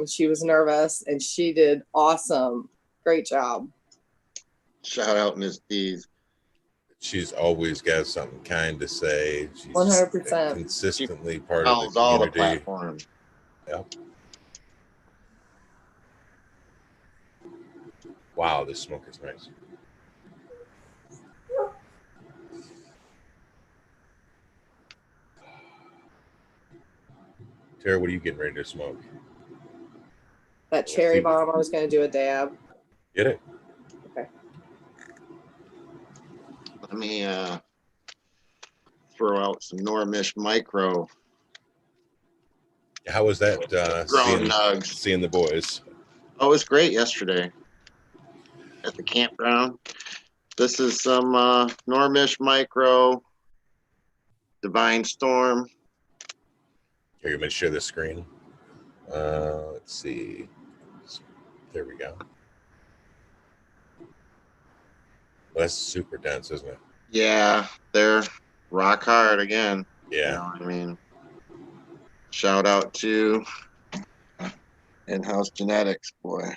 She was nervous and she did awesome. Great job. Shout out Miss D's. She's always got something kind to say. She's 100%. consistently part of the Follows all the community. platforms. Yep. Wow, this smoke is nice. Tara, what are you getting ready to smoke? That cherry bomb, I was going to do a dab. Get it? Let me throw out some Normish Micro How was that grown nugs. seeing the boys? Oh, it was great yesterday at the campground. This is some Normish Micro Divine Storm. Here, you want me to share the screen? Let's see. There we go. Well, that's super dense, isn't it? Yeah, they're rock hard again. Yeah. You know what I mean? Shout out to In-House Genetics, boy.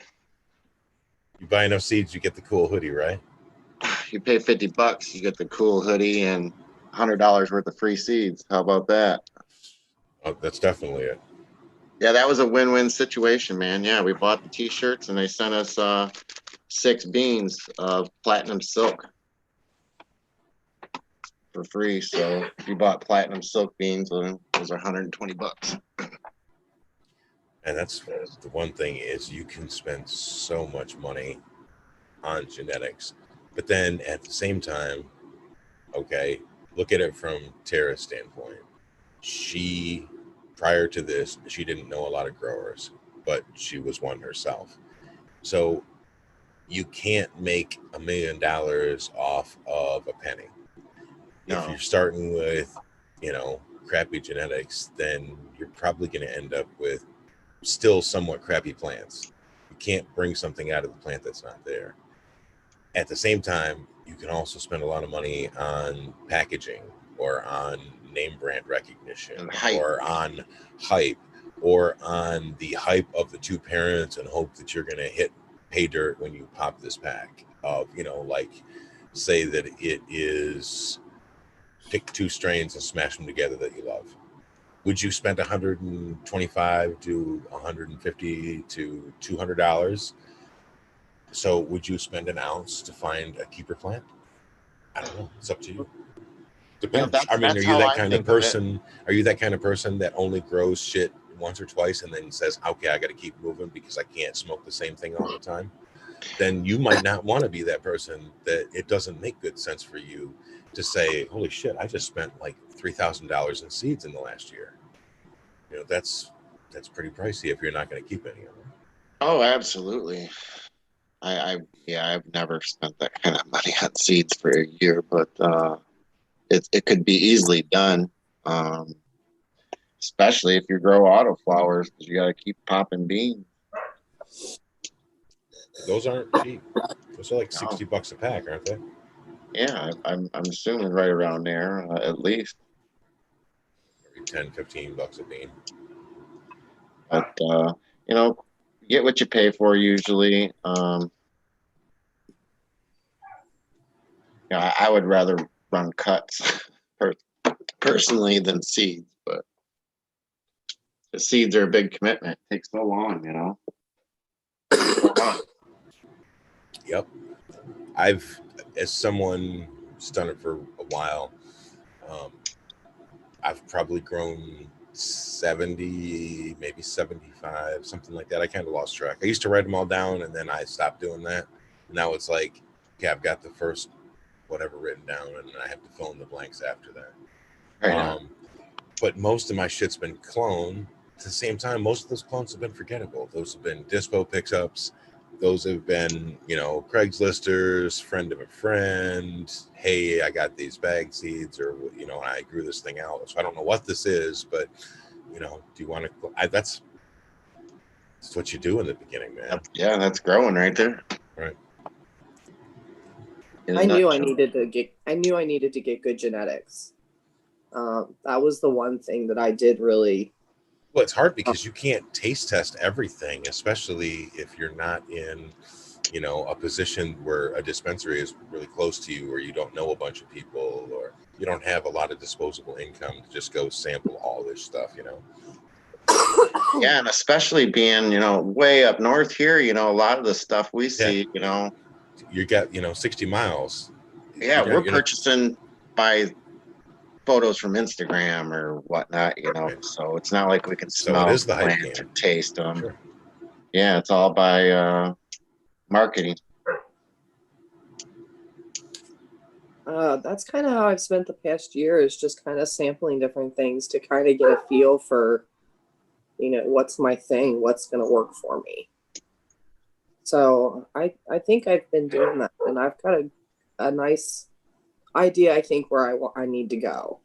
You buy enough seeds, you get the cool hoodie, right? You pay $50, you get the cool hoodie and $100 worth of free seeds. How about that? Oh, that's definitely it. Yeah, that was a win-win situation, man. Yeah, we bought the t-shirts and they sent us 6 beans of platinum silk for free. So if you bought platinum silk beans, those are $120. And that's the one thing is you can spend so much money on genetics, but then at the same time, okay, look at it from Tara's standpoint. She, prior to this, she didn't know a lot of growers, but she was one herself. So you can't make $1 million off of a penny. No. If you're starting with, crappy genetics, then you're probably going to end up with still somewhat crappy plants. You can't bring something out of the plant that's not there. At the same time, you can also spend a lot of money on packaging or on name brand recognition And hype. or on hype or on the hype of the two parents and hope that you're going to hit pay dirt when you pop this pack of, like say that it is pick 2 strains and smash them together that you love. Would you spend $125 to $150 to $200? So would you spend an ounce to find a keeper plant? I don't know. It's up to you. Depends. that's I mean, are you how that I kind of think of it. person? Are you that kind of person that only grows shit once or twice and then says, okay, I got to keep moving because I can't smoke the same thing all the time? Then you might not want to be that person that it doesn't make good sense for you to say, holy shit, I just spent like $3,000 in seeds in the last year. That's pretty pricey if you're not going to keep any of them. Oh, absolutely. I've never spent that kind of money on seeds for a year, but it could be easily done. Especially if you grow autoflowers, because you got to keep popping beans. Those aren't cheap. Those are like $60 a pack, aren't they? Yeah, I'm assuming right around there at least. Maybe $10-15 a bean. But you get what you pay for usually. I would rather run cuts. personally than seeds, but the seeds are a big commitment. It takes so long, you know. Yep. As someone who's done it for a while, I've probably grown 70, maybe 75, something like that. I kind of lost track. I used to write them all down, and then I stopped doing that. Now it's like, okay, I've got the first whatever written down, and I have to fill in the blanks after that. Right. But most of my shit's been cloned. At the same time, most of those clones have been forgettable. Those have been dispo pickups. Those have been, Craigslisters, friend of a friend. Hey, I got these bag seeds, or I grew this thing out. So I don't know what this is, but do you want to? That's what you do in the beginning, man. Yeah, that's growing right there. Right. I knew I needed to get good genetics. That was the one thing that I did really. Well, it's hard because you can't taste test everything, especially if you're not in, a position where a dispensary is really close to you, or you don't know a bunch of people, or you don't have a lot of disposable income to just go sample all this stuff, Yeah, and especially being, way up north here, a lot of the stuff we see, You got, 60 miles. Yeah, we're purchasing by photos from Instagram or whatnot, Right. so it's not like we can So smell it is the hype plants game. and taste them. Sure. Yeah, it's all by marketing. That's kind of how I've spent the past year, is just kind of sampling different things to kind of get a feel for, what's my thing, what's going to work for me. So I think I've been doing that, and I've got a nice idea, I think, where I need to go.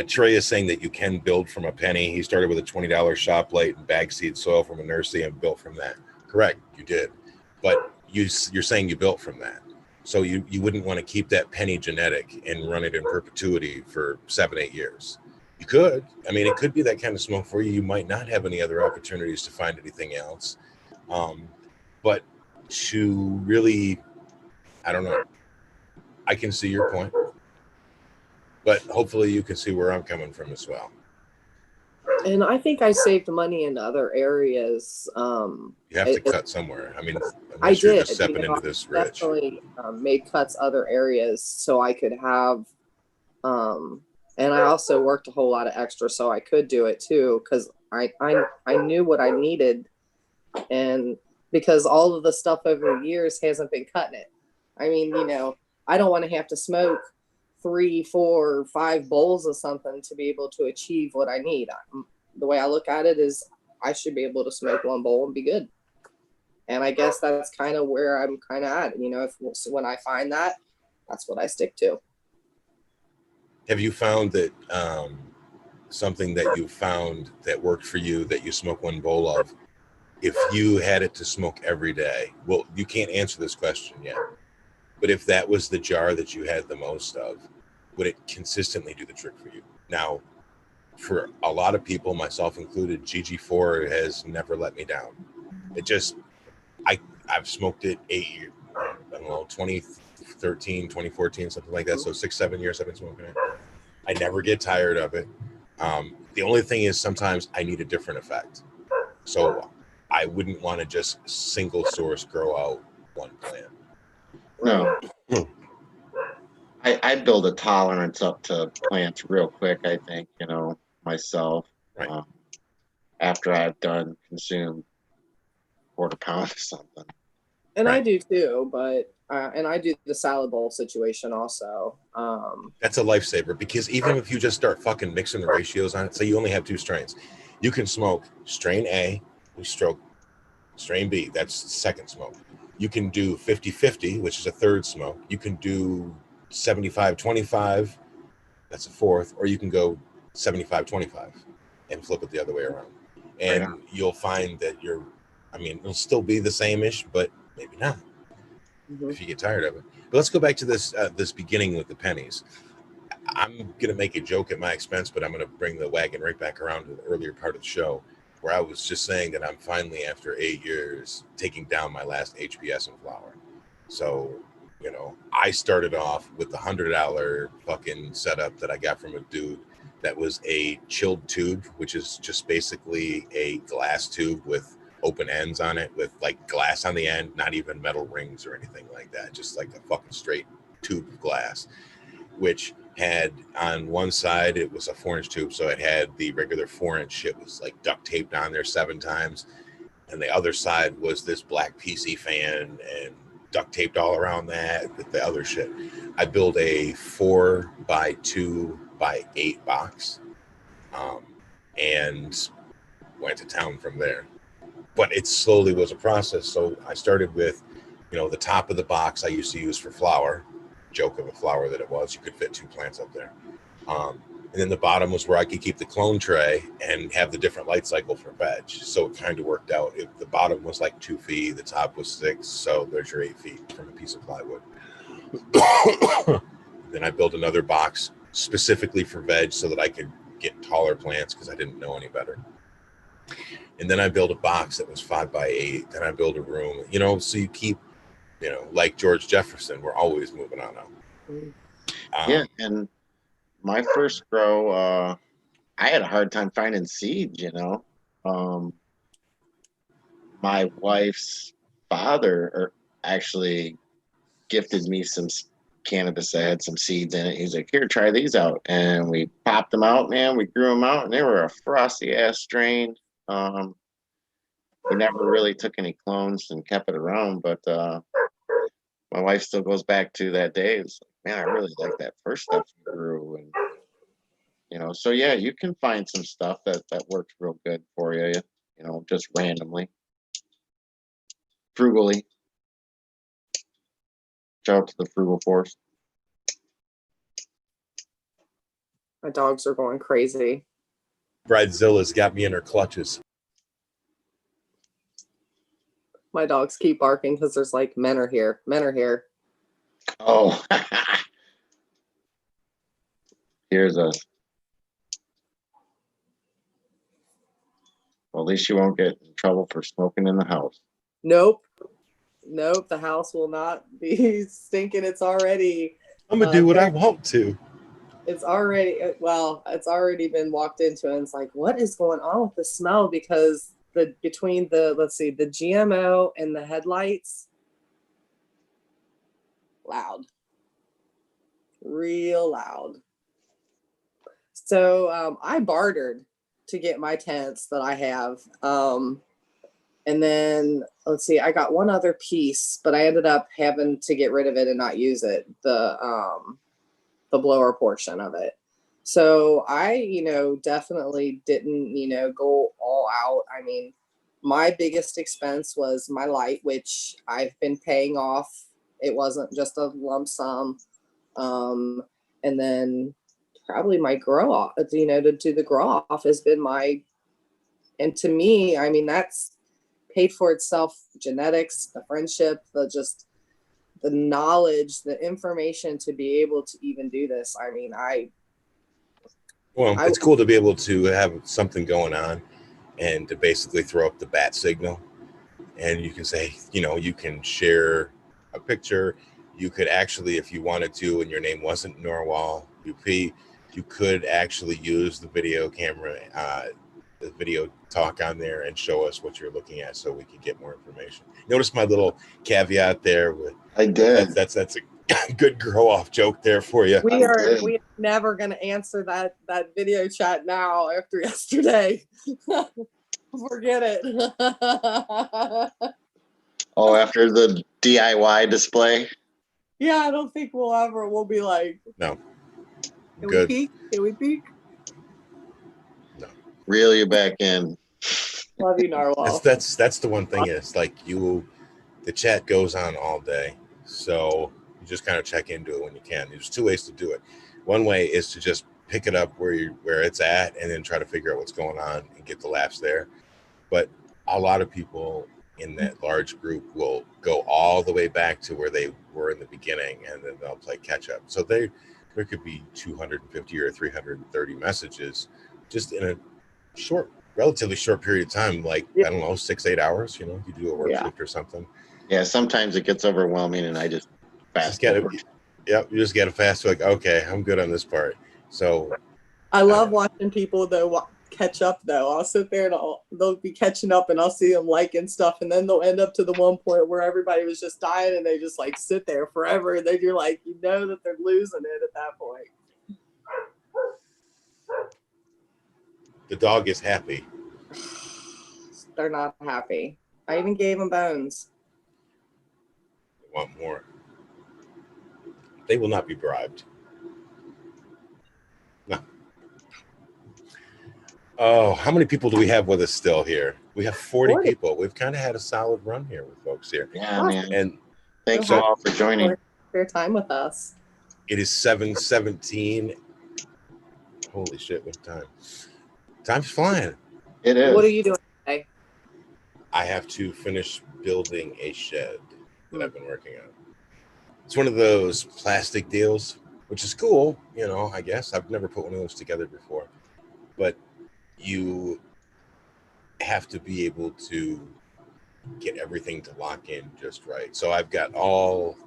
Trey is saying that you can build from a penny. He started with a $20 shop plate and bag seed soil from a nursery and built from that. Correct, you did. But you're saying you built from that. So you wouldn't want to keep that penny genetic and run it in perpetuity for 7-8 years. You could. I mean, it could be that kind of smoke for you. You might not have any other opportunities to find anything else. But to really, I don't know. I can see your point. But hopefully you can see where I'm coming from as well. And I think I saved money in other areas. You have to cut somewhere. I mean, I you're did. just stepping into this rich. Definitely made cuts other areas so I could have. And I also worked a whole lot of extra so I could do it too, because I knew what I needed, and because all of the stuff over the years hasn't been cutting it. I mean, I don't want to have to smoke 3, 4, 5 bowls of something to be able to achieve what I need. The way I look at it is I should be able to smoke 1 bowl and be good. And I guess that's kind of where I'm kind of at. When I find that, that's what I stick to. Have you found that something that you found that worked for you, that you smoke 1 bowl of, if you had it to smoke every day? Well, you can't answer this question yet. But if that was the jar that you had the most of, would it consistently do the trick for you? Now, for a lot of people, myself included, GG4 has never let me down. It just, I've smoked it 8 years, I don't know, 2013, 2014, something like that. So 6-7 years I've been smoking it. I never get tired of it. The only thing is sometimes I need a different effect. So I wouldn't want to just single source grow out 1 plant. No. I build a tolerance up to plants real quick, I think, myself. Right. After I've consumed 1/4 pound or something. And Right. I do too, but and I do the salad bowl situation also. That's a lifesaver, because even if you just start fucking mixing the ratios on it, say you only have 2 strains, you can smoke strain A, you stroke strain B, that's second smoke. You can do 50-50, which is a third smoke. You can do 75-25, that's a fourth, or you can go 75-25 and flip it the other way around. And Right. You'll find that it'll still be the same-ish, but maybe not. If you get tired of it. But let's go back to this beginning with the pennies. I'm gonna make a joke at my expense, but I'm gonna bring the wagon right back around to the earlier part of the show, where I was just saying that I'm finally, after 8 years, taking down my last HBS and flower. So I started off with the $100 fucking setup that I got from a dude that was a chilled tube, which is just basically a glass tube with open ends on it with like glass on the end, not even metal rings or anything like that, just like a fucking straight tube of glass, which had on one side, it was a 4-inch tube, so it had the regular 4-inch shit was like duct taped on there 7 times, and the other side was this black PC fan and duct taped all around that with the other shit. I built a 4x2x8 box, and went to town from there. But it slowly was a process. So I started with, the top of the box I used to use for flower, joke of a flower that it was. You could fit 2 plants up there. And then the bottom was where I could keep the clone tray and have the different light cycle for veg. So it kind of worked out. The bottom was like 2 feet, the top was 6. So there's your 8 feet from a piece of plywood. Then I built another box specifically for veg so that I could get taller plants because I didn't know any better. And then I built a box that was 5x8. Then I built a room, so you keep, like George Jefferson, we're always moving on up. Yeah. And my first grow, I had a hard time finding seeds, my wife's father actually gifted me some cannabis that had some seeds in it. He's like, here, try these out. And we popped them out, man. We grew them out, and they were a frosty ass strain. We never really took any clones and kept it around, but my wife still goes back to that day. It's like, man, I really like that first stuff you grew. And so yeah, you can find some stuff that works real good for you, just randomly, frugally. Shout out to the frugal force. My dogs are going crazy. Bridezilla's got me in her clutches. My dogs keep barking because there's like men are here. Oh, here's us. Well, at least you won't get in trouble for smoking in the house. Nope. The house will not be stinking. It's already. I'm gonna do what I want to. It's already been walked into, and it's like, what is going on with the smell? Because between the GMO and the headlights, loud, real loud. So I bartered to get my tents that I have. And then let's see, I got one other piece, but I ended up having to get rid of it and not use it, the blower portion of it. So I, definitely didn't, go all out. I mean, my biggest expense was my light, which I've been paying off. It wasn't just a lump sum. And then probably my grow off, to do the grow off has been and to me, I mean, that's paid for itself. Genetics, the friendship, the knowledge, the information to be able to even do this. I mean, it's cool to be able to have something going on and to basically throw up the bat signal. And you can say, you can share a picture. You could actually, if you wanted to, and your name wasn't Norwal UP, you could actually use the video camera, the video talk on there and show us what you're looking at so we can get more information. Notice my little caveat there. I did. That's a good grow off joke there for you. We're never going to answer that video chat now after yesterday. Forget it. Oh, after the DIY display? Yeah, I don't think we'll be like, no. Can we peek? No. Reel you back in. Love you, Narwhal. That's the one thing is like the chat goes on all day. So you just kind of check into it when you can. There's 2 ways to do it. One way is to just pick it up where it's at and then try to figure out what's going on and get the laughs there. But a lot of people in that large group will go all the way back to where they were in the beginning, and then they'll play catch up. So there could be 250 or 330 messages just in a relatively short period of time, like, I don't know, 6-8 hours, you do a work shift or something. Yeah, sometimes it gets overwhelming and I just fast. Just gotta, yep, you just gotta fast. Like, okay, I'm good on this part. So I love watching people though catch up though. I'll sit there and they'll be catching up and I'll see them liking stuff, and then they'll end up to the one point where everybody was just dying and they just like sit there forever, and then you're like, you know that they're losing it at that point. the dog is happy. They're not happy. I even gave them bones. They want more. They will not be bribed. No. Oh, how many people do we have with us still here? We have 40 people. We've kind of had a solid run here with folks here. Yeah, man. And thanks all for joining. Your time with us. It is 7:17. Holy shit, what time? Time's flying. It is. What are you doing today? I have to finish building a shed that I've been working on. It's one of those plastic deals, which is cool, you know, I guess. I've never put one of those together before. But you have to be able to get everything to lock in just right. So I've got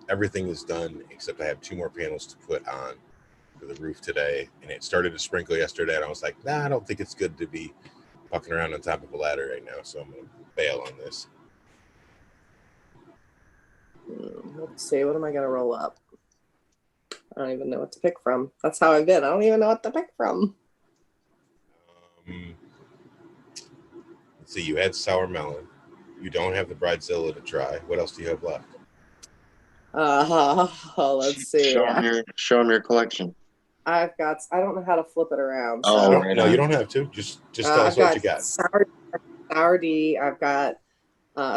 everything is done, except I have 2 more panels to put on for the roof today. And it started to sprinkle yesterday, and I was like, nah, I don't think it's good to be fucking around on top of a ladder right now. So I'm going to bail on this. Let's see, what am I going to roll up? I don't even know what to pick from. That's how I've been. I don't even know what to pick from. Let's see, you had sour melon. You don't have the bridezilla to try. What else do you have left? Let's see. Show them your collection. I don't know how to flip it around. Oh, So. right No, on. you don't have to. Just tell us what you got. Sour D. I've got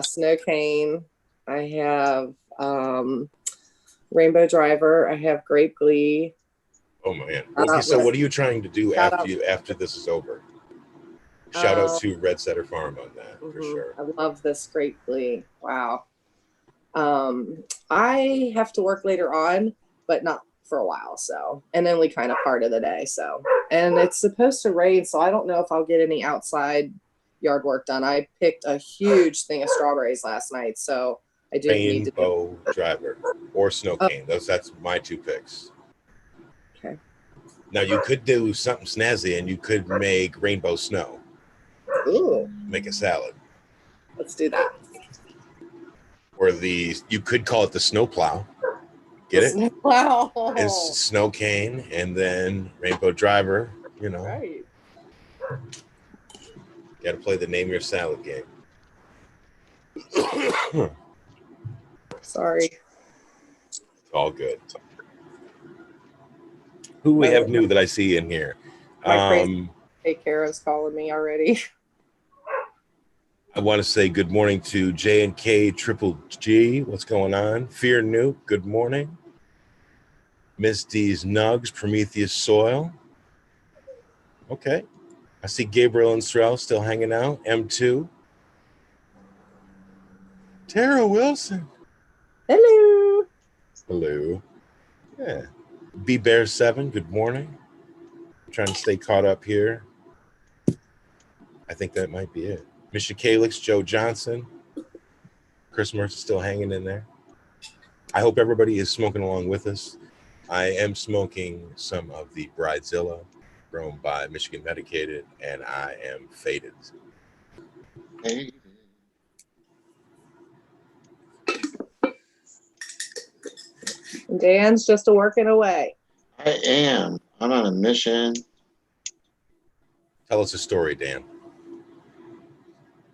Snow Cane. I have Rainbow Driver. I have Grape Glee. Oh man. Okay, so what are you trying to do after this is over? Shout out to Red Setter Farm on that for sure. I love this Grape Glee. Wow. I have to work later on, but not for a while. So, and only kind of part of the day. So, and it's supposed to rain, so I don't know if I'll get any outside yard work done. I picked a huge thing of strawberries last night, so I do need to Rainbow Driver or Snow Cane. That's my 2 picks. Okay. Now you could do something snazzy, and you could make rainbow snow. Ooh. Make a salad. Let's do that. Or you could call it the snow plow. Get it? Wow. It's Snow Cane and then Rainbow Driver, you know. Right. Got to play the name your salad game. Sorry. It's all good. Who we have new that I see in here? My crazy take care is calling me already. I want to say good morning to J&K Triple G. What's going on? Fear Nuke, good morning. Miss D's Nugs, Prometheus Soil. Okay. I see Gabriel and Srel still hanging out. M2. Tara Wilson. Hello. Hello. Yeah. B Bear 7, good morning. I'm trying to stay caught up here. I think that might be it. Misha Calix, Joe Johnson. Chris Mertz is still hanging in there. I hope everybody is smoking along with us. I am smoking some of the Bridezilla grown by Michigan Medicated, and I am faded. Hey. Dan's just working away. I am. I'm on a mission. Tell us a story, Dan.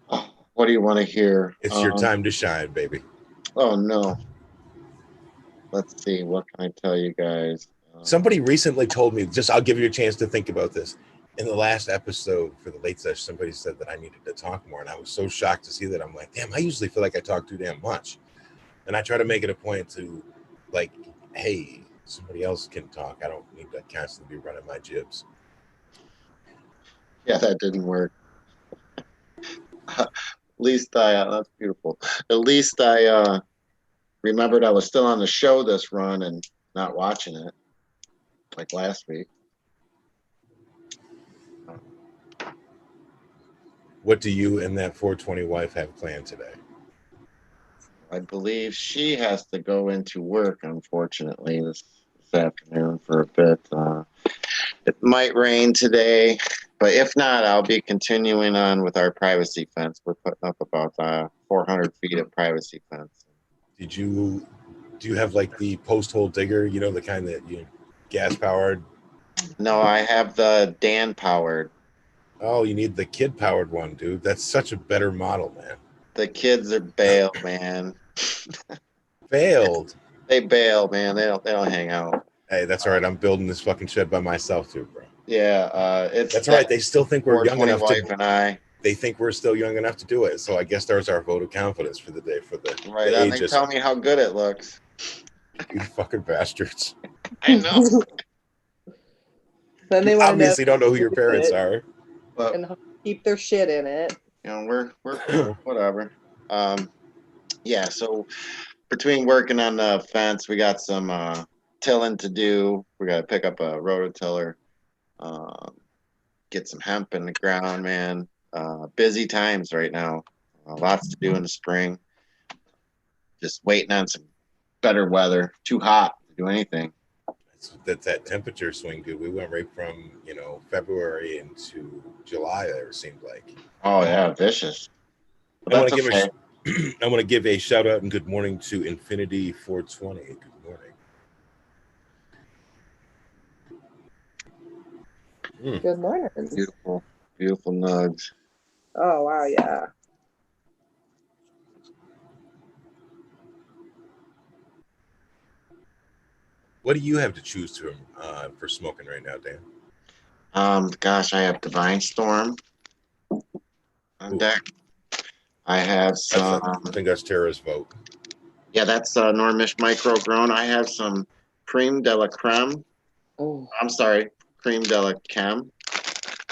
Oh, what do you want to hear? It's your time to shine, baby. Oh, no. Let's see. What can I tell you guys? Somebody recently told me, I'll give you a chance to think about this. In the last episode for the late session, somebody said that I needed to talk more. And I was so shocked to see that. I'm like, damn, I usually feel like I talk too damn much. And I try to make it a point to, like, hey, somebody else can talk. I don't need to constantly be running my jibs. Yeah, that didn't work. At least that's beautiful. At least I remembered I was still on the show this run and not watching it like last week. What do you and that 420 wife have planned today? I believe she has to go into work, unfortunately, this afternoon for a bit. It might rain today, but if not, I'll be continuing on with our privacy fence. We're putting up about 400 feet of privacy fence. Do you have like the post hole digger, you know, the kind that you gas powered? No, I have the Dan powered. Oh, you need the kid powered one, dude. That's such a better model, man. The kids are bail, man. Failed. They bail, man. They don't hang out. Hey, that's all right. I'm building this fucking shed by myself too, bro. Yeah, it's That's all right. They still think we're young 420 enough wife to. and I. They think we're still young enough to do it. So I guess there's our vote of confidence for the day for the Right the on. They ages. tell me how good it looks. You fucking bastards. I know. Then they You want to know obviously don't know who your parents are. But and keep their shit in it. you know, we're cool, whatever. Yeah, so between working on the fence, we got some tilling to do. We got to pick up a rototiller, get some hemp in the ground, man. Busy times right now. Lots to do in the spring. Just waiting on some better weather. Too hot to do anything. That's that temperature swing, dude. We went right from, you know, February into July, it seemed like. Oh yeah, vicious. But I want that's to okay. I want to give a shout out and good morning to Infinity 420. Good morning. Good morning. Beautiful, beautiful nugs. Oh wow, yeah. What do you have to choose from for smoking right now, Dan? Gosh, I have Divine Storm on deck. I have some. I think that's Tara's vote. Yeah, that's Normish Micro Grown. I have some Cream de la Creme. Oh, I'm sorry, Cream de la Chem.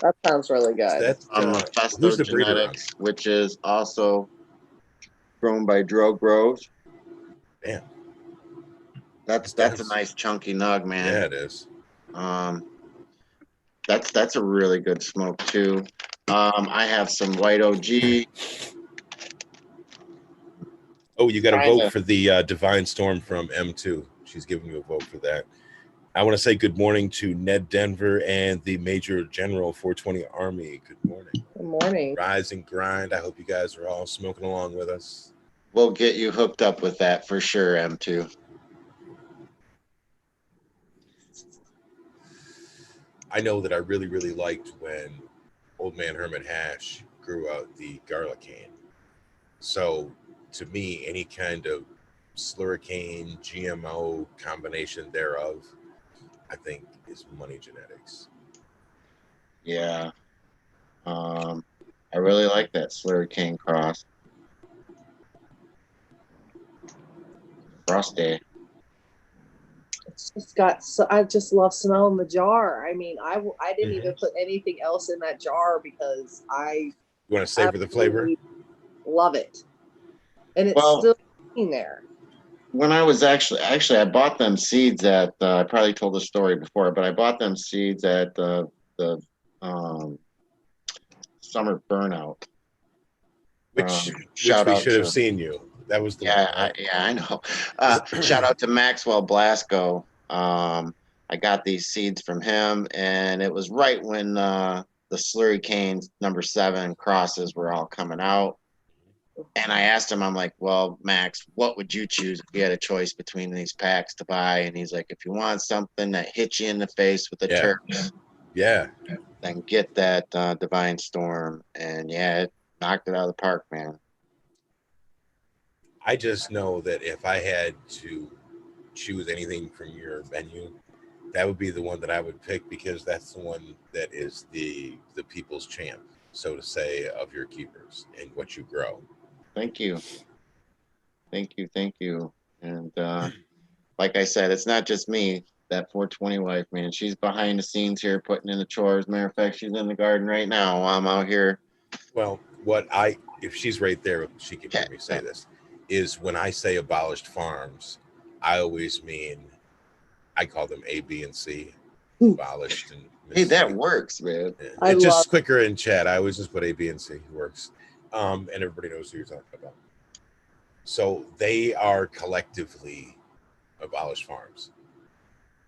that sounds really good. That, who's the breeder on? Genetics, which is also grown by Growskis. Damn. That's a nice chunky nug, man. Yeah, it is. That's a really good smoke too. I have some White OG. Oh, you got a vote for the Divine Storm from M2. She's giving you a vote for that. I want to say good morning to Ned Denver and the Major General 420 Army. Good morning. Good morning. Rise and grind. I hope you guys are all smoking along with us. We'll get you hooked up with that for sure, M2. I know that I really, really liked when Old Man Hermit Hash grew out the garlic cane. So to me, any kind of slurricane, GMO combination thereof, I think is money genetics. Yeah. I really like that slurricane cross. Frosty. It's just got so I just love smelling the jar. I mean, I didn't even put anything else in that jar because You want to savor the flavor? Love it, and it's still in there. When I was actually I bought them seeds at I probably told the story before, but I bought them seeds at the summer burnout. Which we shout out should have seen you. That was the one, right? I know. Shout out to Maxwell Blasco. I got these seeds from him, and it was right when the Slurry Canes #7 crosses were all coming out. And I asked him, I'm like, well, Max, what would you choose if you had a choice between these packs to buy? And he's like, if you want something that hits you in the face with the Turks, then get that Divine Storm. And yeah, it knocked it out of the park, man. I just know that if I had to choose anything from your menu, that would be the one that I would pick because that's the one that is the people's champ, so to say, of your keepers and what you grow. Thank you. Thank you. And like I said, it's not just me, that 420 wife, man. She's behind the scenes here putting in the chores. Matter of fact, she's in the garden right now while I'm out here. Well, if she's right there, she can hear me say this, is when I say abolished farms, I always mean, I call them A, B, and C. Abolished. And hey, that works, man. Yeah. It's just quicker in chat. I always just put A, B, and C. It works. And everybody knows who you're talking about. So they are collectively abolished farms.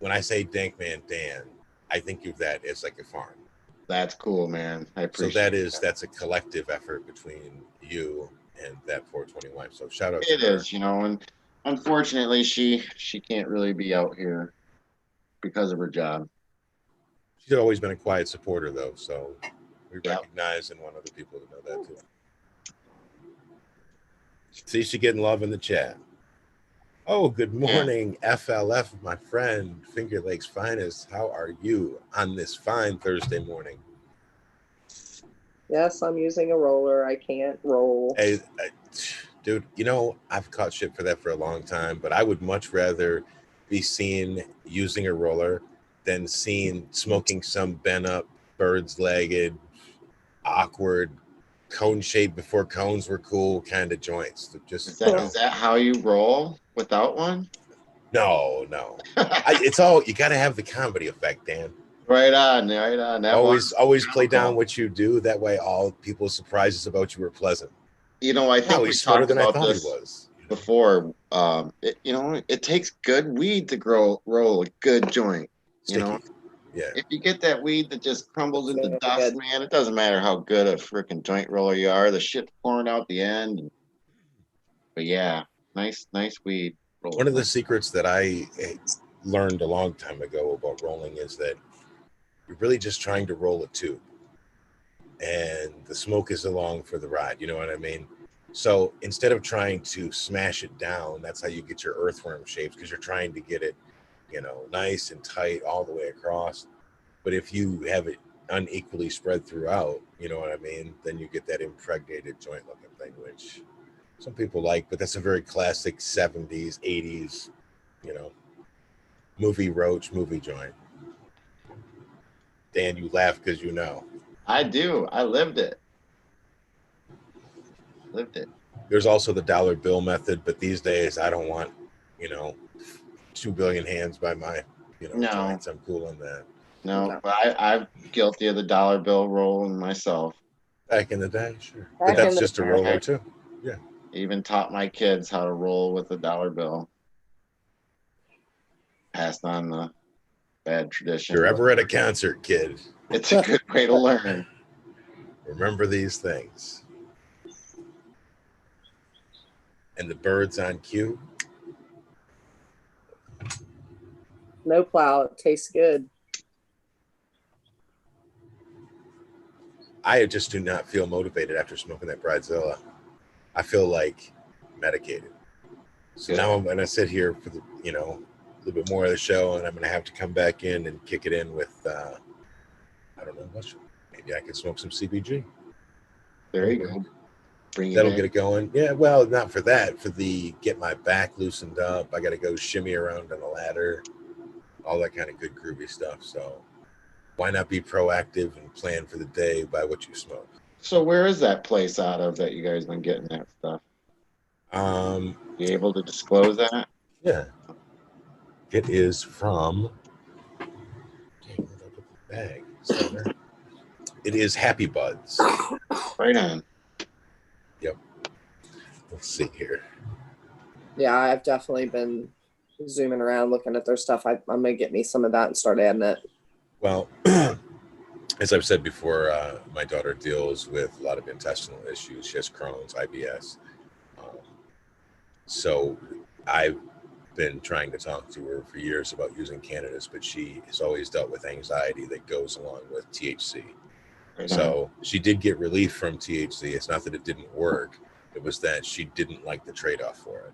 When I say Dank Man Dan, I think of that as like a farm. That's cool, man. I So appreciate that's a collective effort between you and that 420 wife. So shout out it. to her. Is, and unfortunately, she can't really be out here because of her job. She's always been a quiet supporter, though. So we Yep. recognize and want other people to know that too. See, she getting love in the chat. Oh, good morning, FLF, my friend, Finger Lakes finest. How are you on this fine Thursday morning? Yes, I'm using a roller. I can't roll. Hey, dude, I've caught shit for that for a long time, but I would much rather be seen using a roller than seen smoking some bent up, bird's legged, awkward, cone shaped before cones were cool kind of joints. Just Is that how you roll without one? No. It's all you got to have the comedy effect, Dan. Right on. That always play down what you do. That way, all people's surprises about you are pleasant. I think he's smarter than I thought he was. Before. It takes good weed to roll a good joint. Sticky. Yeah. If you get that weed that just crumbles into dust, man, it doesn't matter how good a freaking joint roller you are. The shit's pouring out the end. But yeah, nice weed. One of the secrets that I learned a long time ago about rolling is that you're really just trying to roll a tube, and the smoke is along for the ride. You know what I mean? So instead of trying to smash it down, that's how you get your earthworm shapes, because you're trying to get it, nice and tight all the way across. But if you have it unequally spread throughout, you know what I mean, then you get that impregnated joint looking thing, which some people like, but that's a very classic 70s, 80s, movie roach, movie joint. Dan, you laugh because you know. I do. I lived it. There's also the dollar bill method, but these days I don't want, 2 billion hands by my, joints. I'm cool on that. No, but I'm guilty of the dollar bill rolling myself. Back in the day, sure. But that's just a roller too. Yeah. Even taught my kids how to roll with a dollar bill. Passed on the bad tradition. If you're ever at a concert, kid, it's a good way to learn. Remember these things. And the birds on cue. No plow. It tastes good. I just do not feel motivated after smoking that Bridezilla. I feel like medicated. So now I'm going to sit here for the, a little bit more of the show, and I'm going to have to come back in and kick it in with, I don't know, maybe I could smoke some CBG. There you go. That'll get it going. Yeah, well, not for that. For the get my back loosened up. I got to go shimmy around on a ladder. All that kind of good groovy stuff. So why not be proactive and plan for the day by what you smoke? So where is that place out of that you guys been getting that stuff? You able to disclose that? Yeah. It is from bag. It is Happy Buds. Right on. Yep. Let's see here. Yeah, I've definitely been zooming around looking at their stuff. I'm gonna get me some of that and start adding it. Well, as I've said before, my daughter deals with a lot of intestinal issues. She has Crohn's, IBS. So I've been trying to talk to her for years about using cannabis, but she has always dealt with anxiety that goes along with THC. Right. So she did get relief from THC. It's not that it didn't work. It was that she didn't like the trade-off for it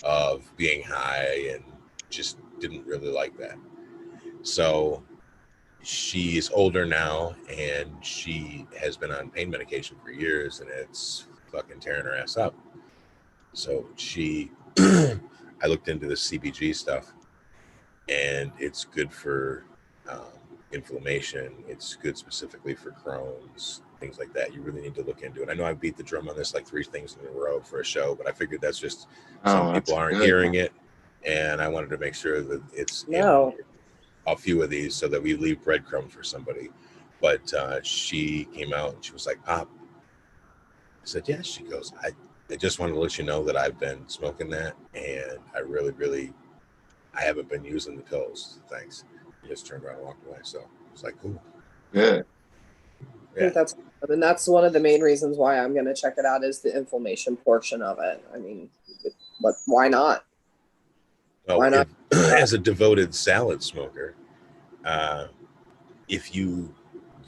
of being high and just didn't really like that. So she's older now, and she has been on pain medication for years, and it's fucking tearing her ass up. So I looked into the CBG stuff, and it's good for inflammation. It's good specifically for Crohn's, things like that. You really need to look into it. I know I beat the drum on this like 3 things in a row for a show, but I figured that's just some people aren't hearing it, and I wanted to make sure that it's in a few of these so that we leave breadcrumbs for somebody. But she came out and she was like, "Pop," I said, "Yes." She goes, I just wanted to let you know that I've been smoking that, and I really, I haven't been using the pills. Thanks. I just turned around and walked away. So it's like, cool. Good. I think that's, and that's one of the main reasons why I'm going to check it out is the inflammation portion of it. I mean, why not? Well, Why not? as a devoted salad smoker, if you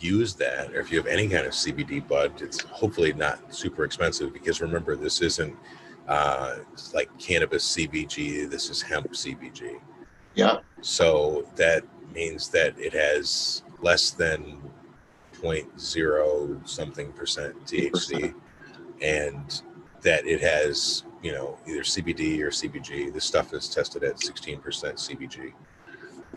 use that, or if you have any kind of CBD bud, it's hopefully not super expensive, because remember, this isn't like cannabis CBG. This is hemp CBG. Yeah. So that means that it has less than 0.0 something percent THC, and that it has, you know, either CBD or CBG. This stuff is tested at 16% CBG.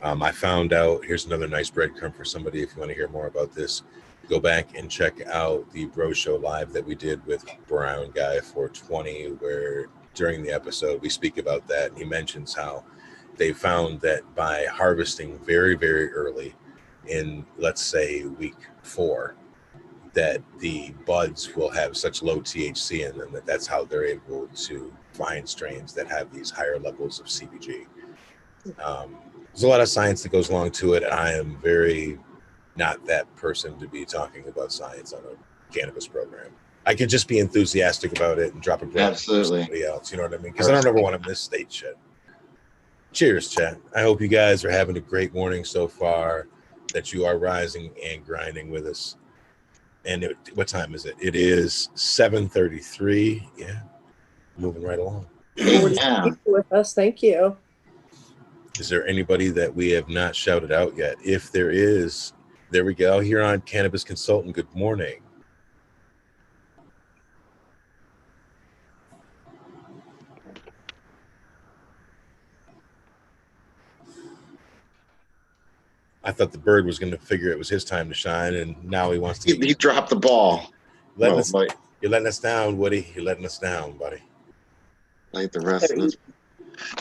I found out, here's another nice breadcrumb for somebody if you want to hear more about this. Go back and check out the Bro Show Live that we did with Brown Guy 420, where during the episode we speak about that, and he mentions how they found that by harvesting very, very early in, let's say, week 4, that the buds will have such low THC in them that that's how they're able to find strains that have these higher levels of CBG. There's a lot of science that goes along to it. I am very not that person to be talking about science on a cannabis program. I could just be enthusiastic about it and drop a bread for somebody else. You know what I mean? Because I don't ever want to misstate shit. Cheers, chat. I hope you guys are having a great morning so far, that you are rising and grinding with us. And what time is it? It is 7:33. Yeah, moving right along. Yeah. With us, thank you. Is there anybody that we have not shouted out yet? If there is, there we go. Here on Cannabis Consultant, good morning. I thought the bird was going to figure it was his time to shine, and now he wants to. He dropped the ball. You're letting us down, Woody. You're letting us down, buddy. Like the rest of this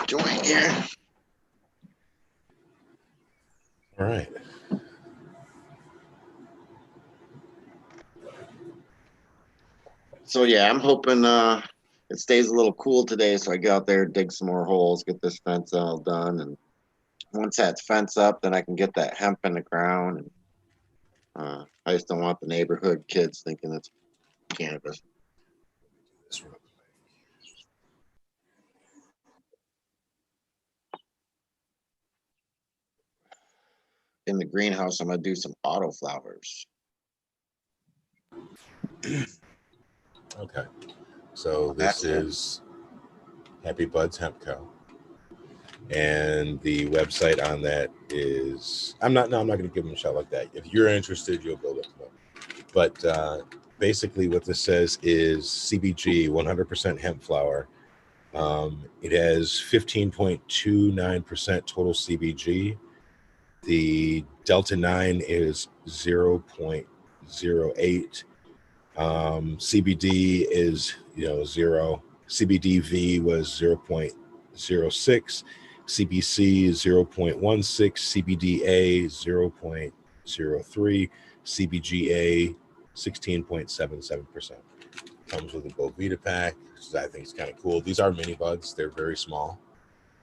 joint here. All right. So yeah, I'm hoping it stays a little cool today, so I get out there, dig some more holes, get this fence all done, and once that's fence up, then I can get that hemp in the ground. And I just don't want the neighborhood kids thinking it's cannabis. In the greenhouse, I'm gonna do some auto flowers. Okay. So this is Happy Buds Hemp Co. And the website on that is, I'm not going to give them a shout like that. If you're interested, you'll go look them up. But basically what this says is CBG, 100% hemp flower. It has 15.29% total CBG. The Delta 9 is 0.08. CBD is 0. CBDV was 0.06. CBC is 0.16. CBDA 0.03. CBGA 16.77%. Comes with a Bovita pack, which I think is kind of cool. These are mini buds. They're very small.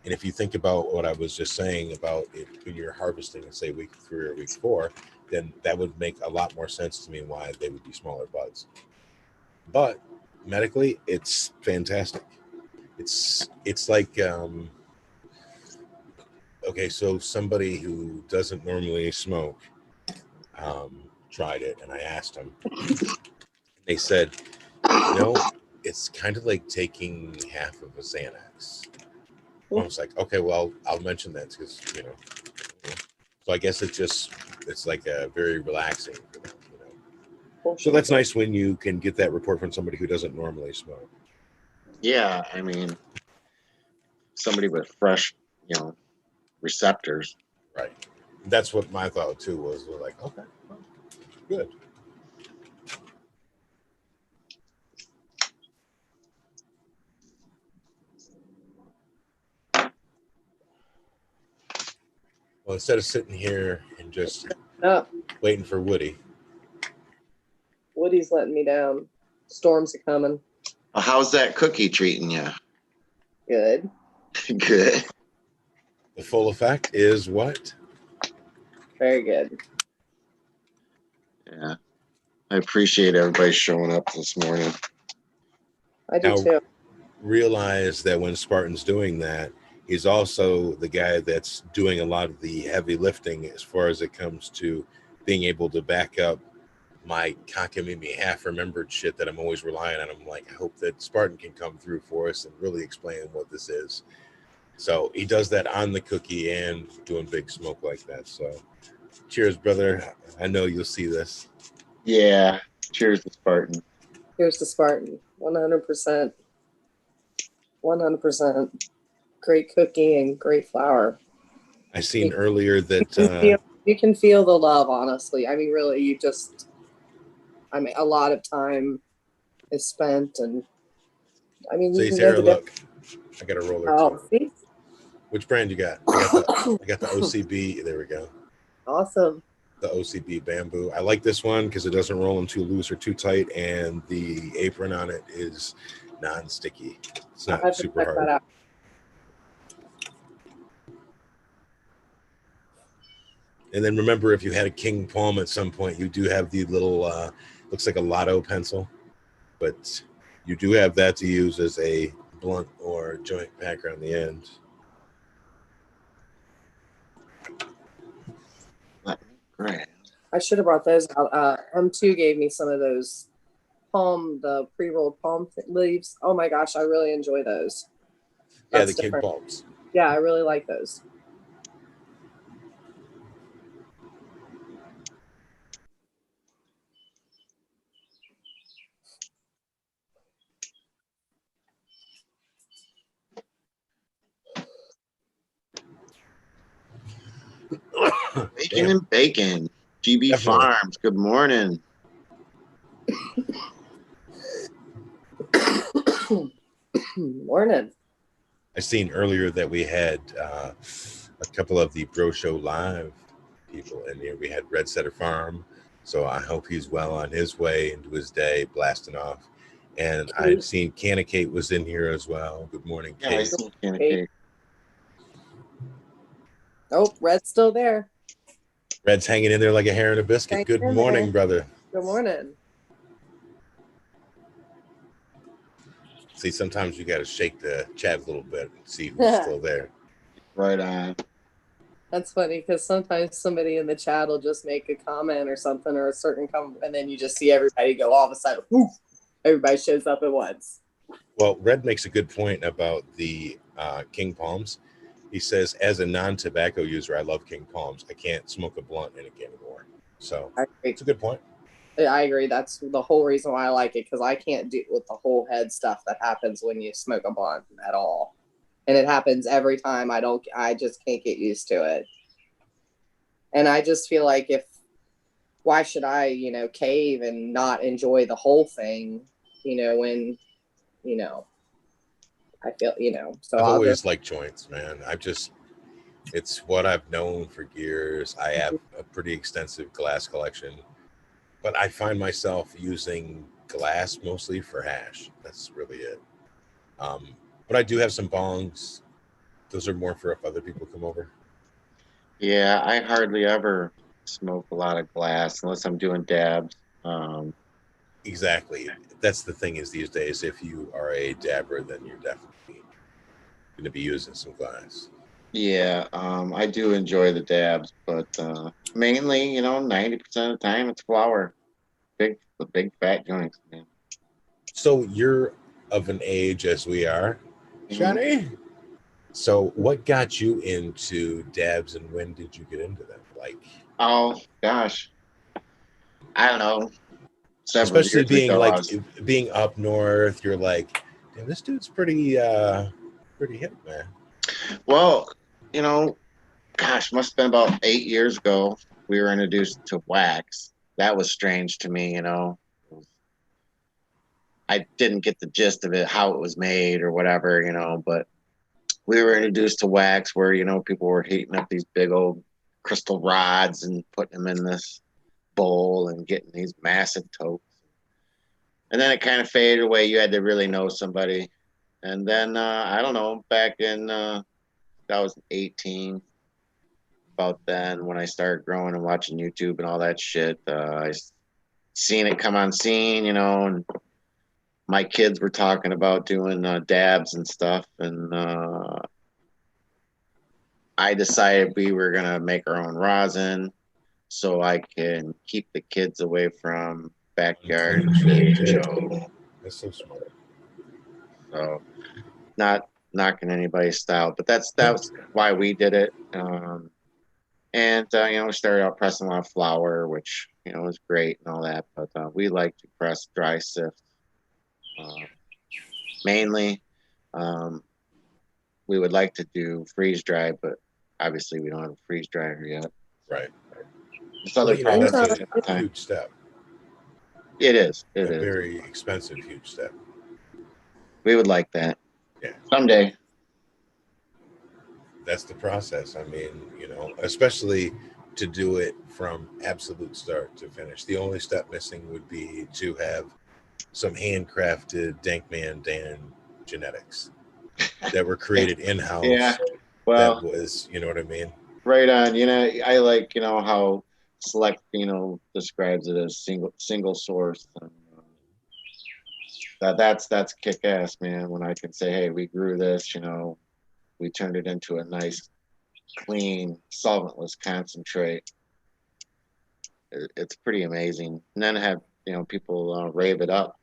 And if you think about what I was just saying about it, when you're harvesting in, say, week 3 or week 4, then that would make a lot more sense to me why they would be smaller buds. But medically, it's fantastic. It's like, okay, so somebody who doesn't normally smoke tried it, and I asked them. They said, it's kind of like taking half of a Xanax. I was like, okay, well, I'll mention that because, so I guess it's like a very relaxing for them, So that's nice when you can get that report from somebody who doesn't normally smoke. Yeah, I mean, somebody with fresh, receptors. Right. That's what my thought too was. We're like, okay, well, good. Well, instead of sitting here and just waiting for Woody. Woody's letting me down. Storms are coming. How's that cookie treating you? Good. Good. The full effect is what? Very good. Yeah. I appreciate everybody showing up this morning. I do Now, too. realize that when Spartan's doing that, he's also the guy that's doing a lot of the heavy lifting as far as it comes to being able to back up my cockamamie half-remembered shit that I'm always relying on. I'm like, I hope that Spartan can come through for us and really explain what this is. So he does that on the cookie and doing big smoke like that. So cheers, brother. I know you'll see this. Yeah. Cheers to Spartan. Here's the Spartan. 100%. 100%. Great cookie and great flour. I seen earlier that You can feel the love, honestly. I mean, really, a lot of time is spent, and I mean, you see can Sarah, go the look. I got a roller Oh, too. see? Which brand you got? I got the OCB. There we go. Awesome. The OCB bamboo. I like this one because it doesn't roll them too loose or too tight, and the apron on it is non-sticky. It's I'll not have to super check that hard. out. And then remember, if you had a King Palm at some point, you do have the little, looks like a lotto pencil, but you do have that to use as a blunt or joint packer on the end. Great. I should have brought those out. M2 gave me some of those the pre-rolled palm leaves. Oh my gosh, I really enjoy those. Yeah, That's the King different. Palms. Yeah, I really like those. Bacon Damn. and bacon. GB Definitely. Farms. Good morning. Morning. I seen earlier that we had a couple of the Bro Show Live people in here. We had Red Setter Farm, so I hope he's well on his way into his day, blasting off. And I've seen Canna Kate was in here as well. Good morning, Yeah, I Kate. see Canna Kate. Oh, Red's still there. Red's hanging in there like a hair in a biscuit. Good morning, brother. Good morning. See, sometimes you got to shake the chat a little bit and see who's still there. Right on. That's funny because sometimes somebody in the chat will just make a comment or something or a certain comment, and then you just see everybody go all of a sudden, whoof, everybody shows up at once. Well, Red makes a good point about the King Palms. He says, as a non-tobacco user, I love King Palms. I can't smoke a blunt in it anymore. So it's a good point. I agree. That's the whole reason why I like it, because I can't deal with the whole head stuff that happens when you smoke a blunt at all. And it happens every time. I just can't get used to it. And I just feel like why should I, cave and not enjoy the whole thing, when, I feel, so I've I'll always just liked joints, man. It's what I've known for years. I have a pretty extensive glass collection, but I find myself using glass mostly for hash. That's really it. But I do have some bongs. Those are more for if other people come over. Yeah, I hardly ever smoke a lot of glass unless I'm doing dabs. Exactly. That's the thing is these days, if you are a dabber, then you're definitely going to be using some glass. Yeah, I do enjoy the dabs, but mainly, 90% of the time it's flour. The big fat joints, man. So you're of an age as we are, Johnny. So what got you into dabs and when did you get into them? Like, Oh gosh, I don't know. Several especially years ago, being up north, you're like, damn, this dude's pretty hip, man. well, gosh, must have been about 8 years ago. We were introduced to wax. That was strange to me, I didn't get the gist of it, how it was made or whatever, but we were introduced to wax where, people were heating up these big old crystal rods and putting them in this bowl and getting these massive totes. And then it kind of faded away. You had to really know somebody. And then I don't know, back in 2018, about then when I started growing and watching YouTube and all that shit, I seen it come on scene, you know, and my kids were talking about doing dabs and stuff, and I decided we were gonna make our own rosin so I can keep the kids away from backyard show. That's so smart. So not knocking anybody's style, but that's why we did it. And you know, we started out pressing a lot of flour, which you know was great and all that, but we like to press dry sift mainly. Um, we would like to do freeze dry, but obviously we don't have a freeze dryer yet. Right. This other Well, you know, that's product a time. huge step. It is. It A is. very expensive, huge step. We would like that. Yeah. Someday. That's the process. I mean, you know, especially to do it from absolute start to finish. The only step missing would be to have some handcrafted Dankman Dan genetics that were created in-house. Yeah. Well, that was, you know what I mean? right on. You know, I like, you know, how Select, you know, describes it as single source. And, that's kick ass, man. When I can say, hey, we grew this, you know, we turned it into a nice, clean, solventless concentrate. It's pretty amazing. And then have, you know, people rave it up.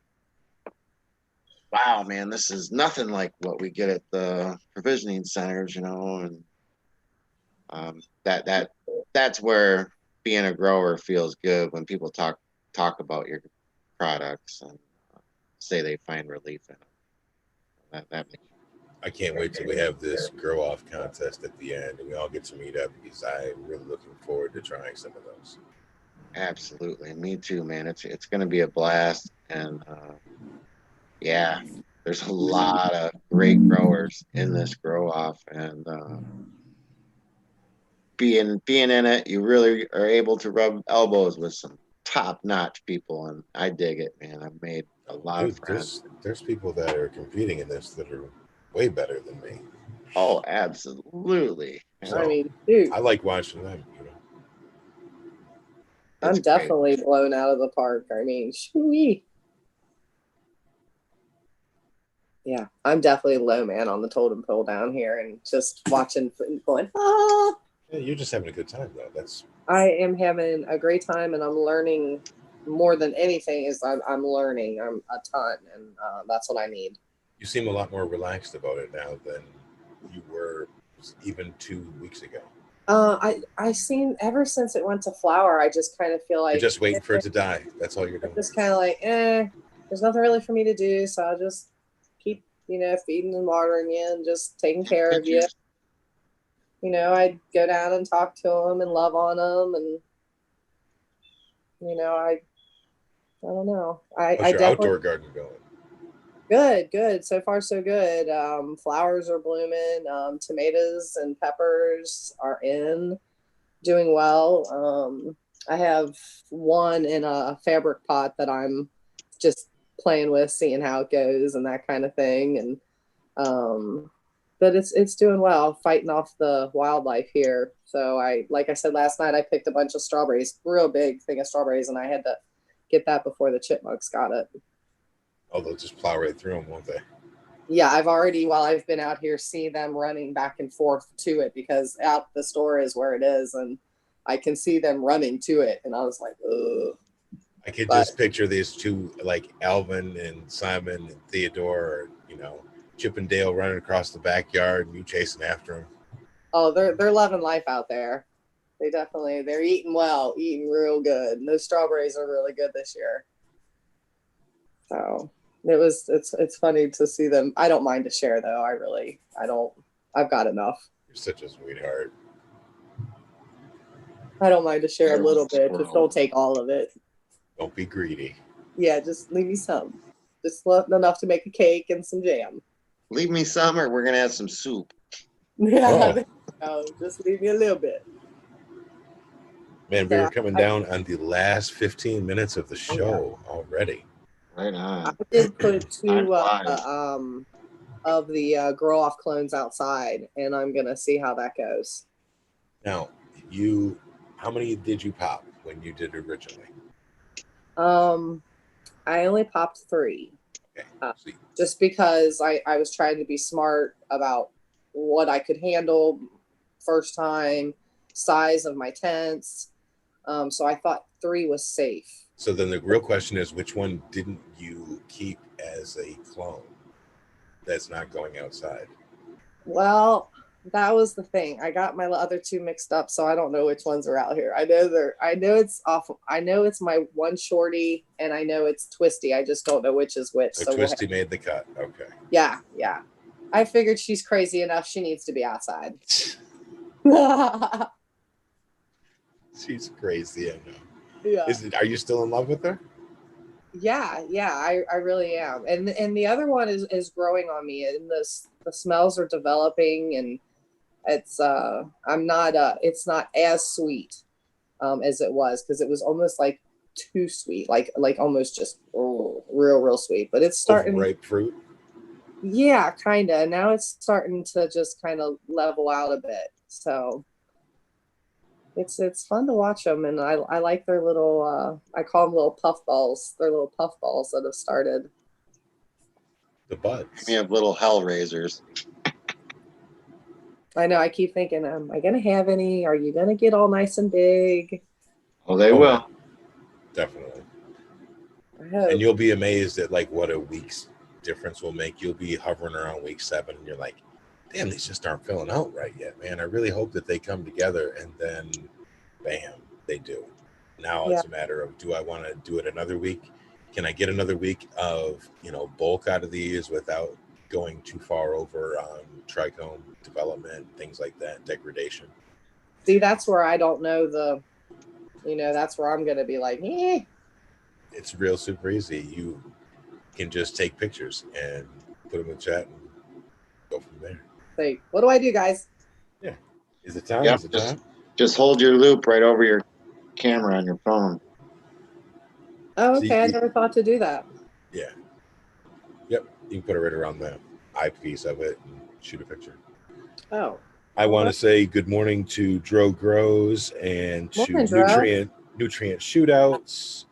Wow, man, this is nothing like what we get at the provisioning centers, you know, and that's where being a grower feels good when people talk about your products and say they find relief in it. That makes I can't wait till we have this grow off contest at the end and we all get to meet up because I'm really looking forward to trying some of those. absolutely, me too, man. It's going to be a blast, and yeah, there's a lot of great growers in this grow off, and being in it, you really are able to rub elbows with some top notch people, and I dig it, man. I've made a lot of friends. There's people that are competing in this that are way better than me. Oh, absolutely. So, I mean, dude, I like watching them, you know. I'm It's definitely blown out of the park. I mean, shoo-wee. Yeah, I'm definitely low man on the totem pole down here and just watching and going, ah. Yeah, you're just having a good time though. I am having a great time and I'm learning more than anything is I'm learning a ton and that's what I need. You seem a lot more relaxed about it now than you were even 2 weeks ago. I seen ever since it went to flower, I just kind of feel like You're just waiting for it to die. That's all you're doing. Just kind of like, there's nothing really for me to do, so I'll just keep, you know, feeding and watering you and just taking care of you. You know, I'd go down and talk to them and love on them, and you know, I don't know. How's I your definitely outdoor garden going? good. So far, so good. Flowers are blooming. Tomatoes and peppers are doing well. I have one in a fabric pot that I'm just playing with, seeing how it goes and that kind of thing. And but it's doing well, fighting off the wildlife here. So like I said last night, I picked a bunch of strawberries, real big thing of strawberries, and I had to get that before the chipmunks got it. Oh, they'll just plow right through them, won't they? Yeah, I've already, while I've been out here, seen them running back and forth to it because out the store is where it is, and I can see them running to it, and I was like, ugh. I could just picture these two, like Alvin and Simon and Theodore, or, you know, Chip and Dale running across the backyard and you chasing after them. Oh, they're loving life out there. They're eating well, eating real good. And those strawberries are really good this year. So it's funny to see them. I don't mind to share though. I've got enough. You're such a sweetheart. I don't mind to share a little bit. Just don't take all of it. Don't be greedy. Yeah, just leave me some. Just enough to make a cake and some jam. Leave me some, or we're gonna have some soup. Yeah, just leave me a little bit. Man, we are coming down on the last 15 minutes of the show already. Right I on. did put Time two flies. of the grow off clones outside, and I'm gonna see how that goes. Now, how many did you pop when you did it originally? I only popped 3. Okay. So Just because I was trying to be smart about what I could handle first time, size of my tents. So I thought 3 was safe. So then the real question is, which one didn't you keep as a clone that's not going outside? Well, that was the thing. I got my other 2 mixed up, so I don't know which ones are out here. I know it's awful. I know it's my one shorty, and I know it's Twisty. I just don't know which is which. So So Twisty made the cut. Okay. yeah. I figured she's crazy enough. She needs to be outside. Yeah. She's crazy, I know. Are you still in love with her? Yeah, I really am. And the other one is growing on me, and the smells are developing, and it's it's not as sweet as it was, because it was almost like too sweet, like almost just real sweet. But it's starting. Overripe fruit. Yeah, kind of. Now it's starting to just kind of level out a bit. So it's fun to watch them, and I like their little I call them little puff balls. They're little puff balls that have started. The buds. We have little hell raisers. I know. I keep thinking, am I gonna have any? Are you gonna get all nice and big? Oh, they Oh, will. yeah. Definitely. I hope. And you'll be amazed at like what a week's difference will make. You'll be hovering around week 7, and you're like, damn, these just aren't filling out right yet, man. I really hope that they come together, and then bam, they do. Now it's a matter of, do I want to do it another week? Can I get another week of, bulk out of these without going too far over on trichome development, things like that, degradation? See, that's where I don't know that's where I'm gonna be like, It's real super easy. You can just take pictures and put them in chat and go from there. Say, what do I do, guys? Yeah. Is it time? Yep, Is it time? just hold your loop right over your camera on your phone. Oh, okay. I never thought to do that. Yeah. Yep. You can put it right around the eyepiece of it and shoot a picture. Oh. I want to say good morning to Dro Grows and to Morning, Dro. Nutrient Shootouts.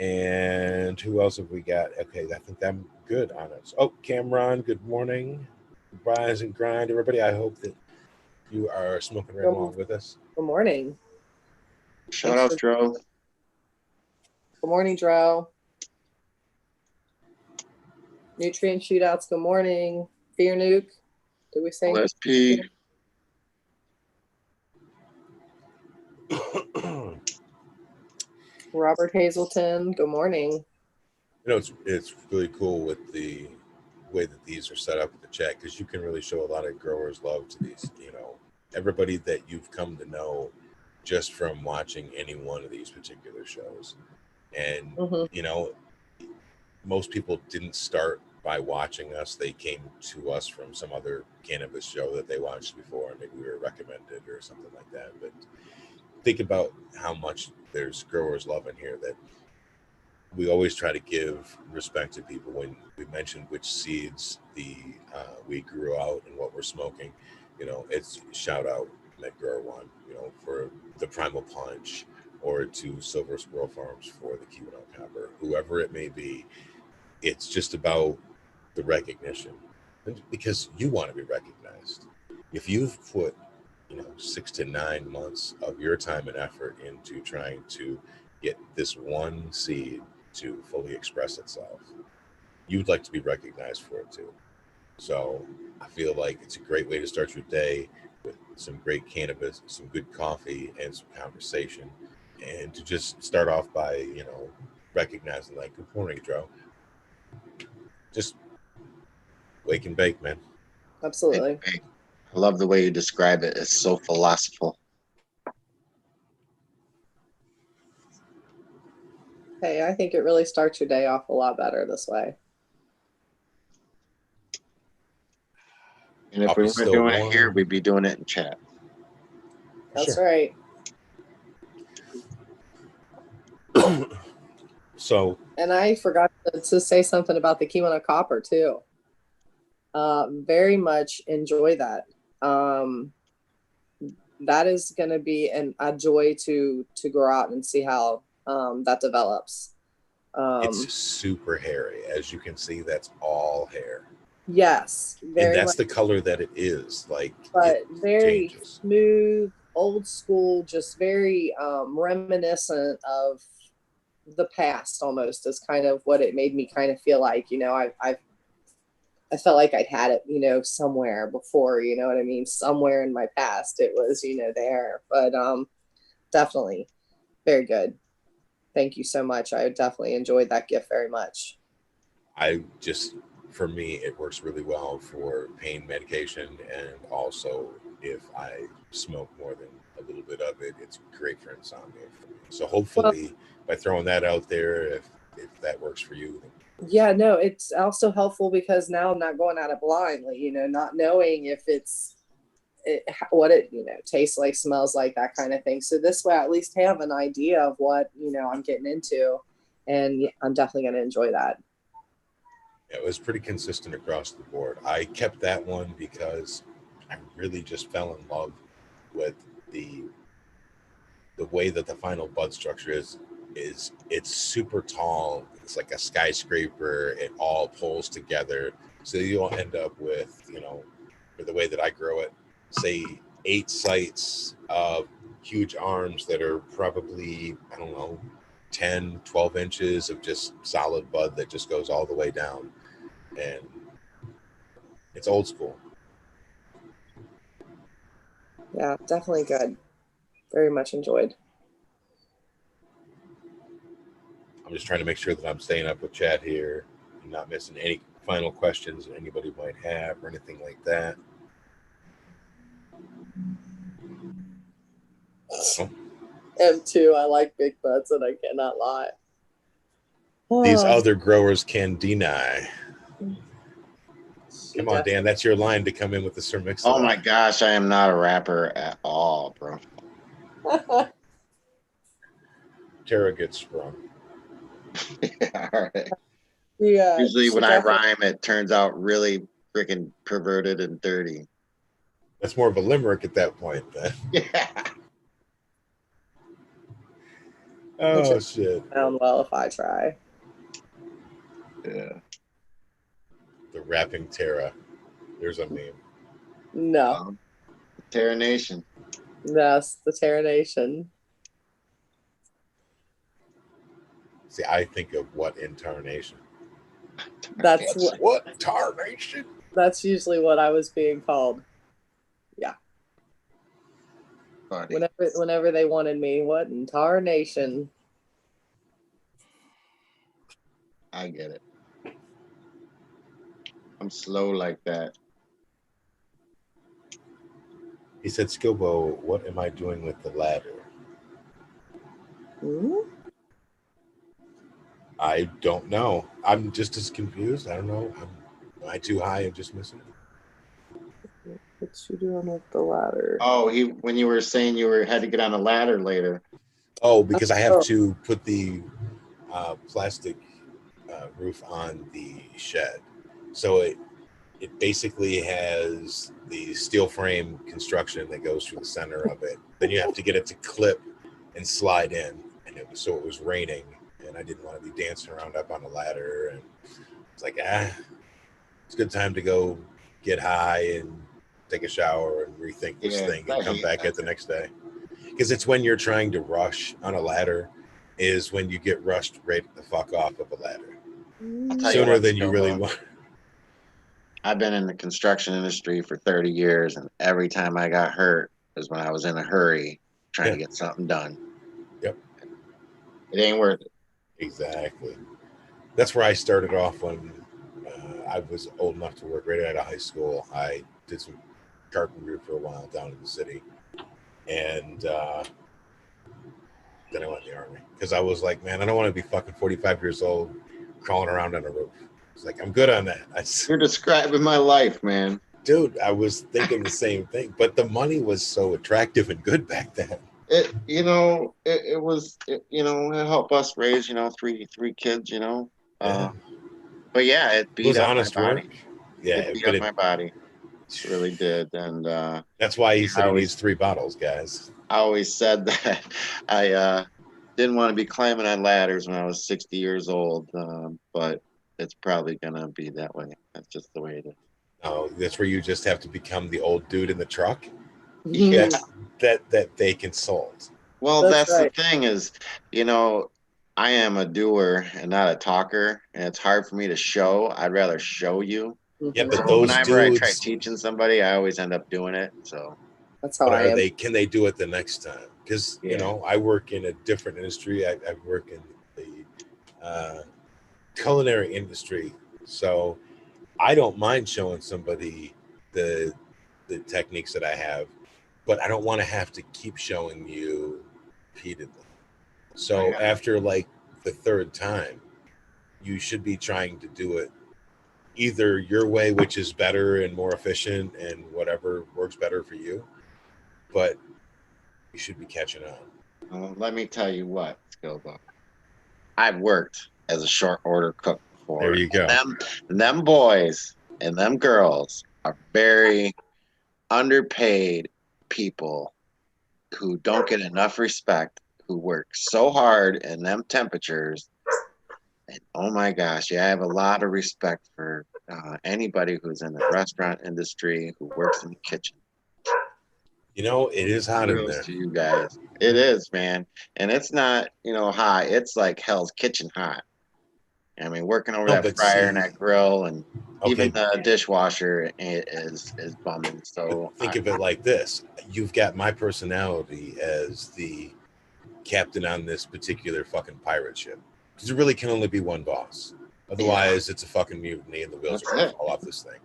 And who else have we got? Okay, I think I'm good on it. Oh, Cameron, good morning. Rise and grind, everybody. I hope that you are smoking right along with us. Good morning. Shout out, Dro. Good morning, Dro. Nutrient Shootouts, good morning. Fear Nuke, did we say? LSP. Robert Hazelton, good morning. It's really cool with the way that these are set up with the chat, because you can really show a lot of growers love to these. Everybody that you've come to know just from watching any one of these particular shows. And most people didn't start by watching us. They came to us from some other cannabis show that they watched before, and maybe we were recommended or something like that. But think about how much there's growers love in here, that we always try to give respect to people when we mention which seeds we grew out and what we're smoking. It's shout out Med Grower One, for the Primal Punch, or to Silver Squirrel Farms for the Keweenaw Copper, whoever it may be. It's just about the recognition, because you want to be recognized. If you've put 6 to 9 months of your time and effort into trying to get this one seed to fully express itself, you'd like to be recognized for it too. So I feel like it's a great way to start your day, with some great cannabis, some good coffee, and some conversation, and to just start off by recognizing, like, good morning, Joe. Just wake and bake, man. Absolutely. I love the way you describe it. It's so philosophical. Hey, I think it really starts your day off a lot better this way. And if we weren't doing it here, we'd be doing it in chat. That's right. So And I forgot to say something about the kimono copper too. Very much enjoy that. That is going to be a joy to go out and see how that develops. it's super hairy. As you can see, that's all hair. Yes, And very that's much, the color that it is. Like, but it very changes. smooth, old school, just very reminiscent of the past almost is kind of what it made me kind of feel like. You know, I felt like I'd had it, you know, somewhere before, you know what I mean? Somewhere in my past it was, you know, there. But definitely very good. Thank you so much. I definitely enjoyed that gift very much. For me, it works really well for pain medication, and also if I smoke more than a little bit of it, it's great for insomnia for me. So hopefully, by throwing that out there, if that works for you, Yeah, no, it's also helpful because now I'm not going at it blindly, you know, not knowing if what it, you know, tastes like, smells like, that kind of thing. So this way I at least have an idea of what, you know, I'm getting into, and I'm definitely going to enjoy that. it was pretty consistent across the board. I kept that one because I really just fell in love with the way that the final bud structure is it's super tall. It's like a skyscraper. It all pulls together. So you'll end up with, you know, for the way that I grow it, say 8 sites of huge arms that are probably, I don't know, 10, 12 inches of just solid bud that just goes all the way down. And it's old school. Yeah, definitely good. Very much enjoyed. I'm just trying to make sure that I'm staying up with chat here. I'm not missing any final questions that anybody might have or anything like that. Oh. M2, I like big buds, and I cannot lie. These other growers can deny. Come on, Dan, that's your line to come in with the Sir Mix. Oh my gosh, I am not a rapper at all, bro. Tara gets sprung. Yeah, all right. Yeah, Usually when I rhyme, it turns out really freaking perverted and dirty. That's more of a limerick at that point, then. Yeah. Oh, shit. Sound well if I try. Yeah. The rapping Tara. There's a meme. No. Terra Nation. Yes, the Terra Nation. See, I think of what in Tarnation. That's what Tarnation? That's usually what I was being called. Yeah. Funny. Whenever they wanted me, what in Tarnation? I get it. I'm slow like that. He said, Skilbo, what am I doing with the ladder? I don't know. I'm just as confused. I don't know. Am I too high and just missing it? What's you doing with the ladder? Oh, when you were saying you had to get on a ladder later. Oh, because I have to put the plastic roof on the shed. So it basically has the steel frame construction that goes through the center of it. Then you have to get it to clip and slide in. And it was raining, and I didn't want to be dancing around up on a ladder. And it's like, it's a good time to go get high and take a shower and rethink this thing and come back at the next day. Because it's when you're trying to rush on a ladder is when you get rushed right the fuck off of a ladder. Sooner than you really want. I've been in the construction industry for 30 years, and every time I got hurt was when I was in a hurry trying to get something done. Yep. It ain't worth it. Exactly. That's where I started off when I was old enough to work right out of high school. I did some carpentry for a while down in the city. And then I went in the Army because I was like, man, I don't want to be fucking 45 years old crawling around on a roof. It's like, I'm good on that. You're describing my life, man. Dude, I was thinking the same thing, but the money was so attractive and good back then. it was, it helped us raise, three kids, Yeah. but yeah, it It beat was up my honest work. body. It Yeah, beat but up my body. It really did. And that's why he I said he always needs 3 bottles, guys. I always said that I didn't want to be climbing on ladders when I was 60 years old, but it's probably gonna be that way. That's just the way it is. Oh, that's where you just have to become the old dude in the truck Yeah. that they can sold. Well, That's that's the right. thing is, you know, I am a doer and not a talker, and it's hard for me to show. I'd rather show you. Yeah, Mhm. but So those whenever I try dudes, teaching somebody, I always end up doing it. So That's how but I are am. they? Can they do it the next time? Because yeah, I work in a different industry. I work in the culinary industry, so I don't mind showing somebody the the techniques that I have, but I don't want to have to keep showing you repeatedly. I So got after like the third time, you should be trying to do it either your way, which is better and more efficient and whatever works better for you, but you should be catching on. let me tell you what, Skilbo. I've worked as a short order cook There before, you and go. them boys and them girls are very underpaid people who don't get enough respect, who work so hard in them temperatures. And oh my gosh, yeah, I have a lot of respect for anybody who's in the restaurant industry who works in the kitchen. It is hot in Kudos there. to you guys. It is, man. And it's not, hot. It's like Hell's Kitchen hot. I mean, working over No, that but fryer and see, that grill, and even okay, the dishwasher is bumming. but So think of it like this. You've got my personality as the captain on this particular fucking pirate ship. Because there really can only be one boss. yeah, Otherwise, it's a fucking mutiny and the wheels are that's going to it. fall off this thing.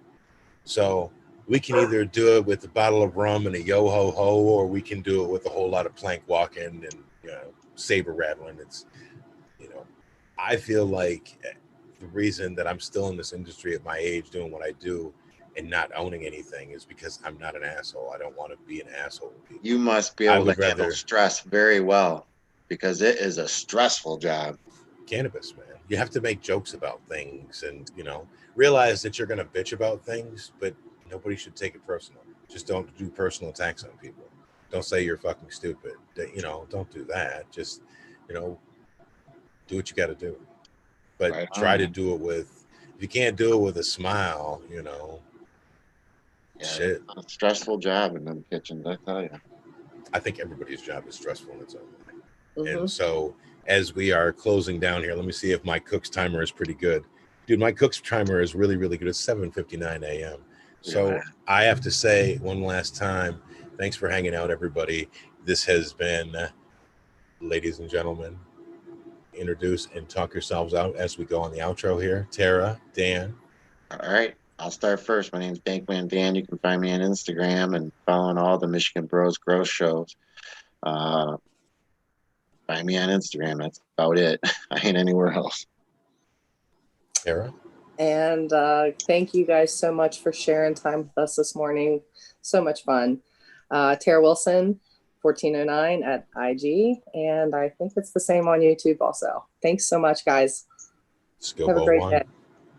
So we can either do it with a bottle of rum and a yo ho ho, or we can do it with a whole lot of plank walking and saber rattling. It's you know, I feel like the reason that I'm still in this industry at my age doing what I do and not owning anything is because I'm not an asshole. I don't want to be an asshole with people. You must be I able to would handle rather stress very well because it is a stressful job. cannabis, man. You have to make jokes about things and, realize that you're going to bitch about things, but nobody should take it personal. Just don't do personal attacks on people. Don't say you're fucking stupid. Don't do that. Just, you know, do what you got to do. But Right on, try to man. do it with, if you can't do it with a smile, Yeah, shit. it's a stressful job in them kitchens, I tell you. I think everybody's job is stressful in its own way. Hmm. And so as we are closing down here, let me see if my cook's timer is pretty good. Dude, my cook's timer is really, really good. It's 7:59 a.m. Look at So that. I have to say one last time, thanks for hanging out, everybody. This has been, ladies and gentlemen, introduce and talk yourselves out as we go on the outro here. Tara, Dan. All right, I'll start first. My name's Bankman Dan. You can find me on Instagram and following all the Michigan Bros Gross shows. Uh, find me on Instagram. That's about it. I ain't anywhere else. Tara. And thank you guys so much for sharing time with us this morning. So much fun. Tara Wilson, 1409 at IG. And I think it's the same on YouTube also. Thanks so much, guys. Have a Skillbo great day. One.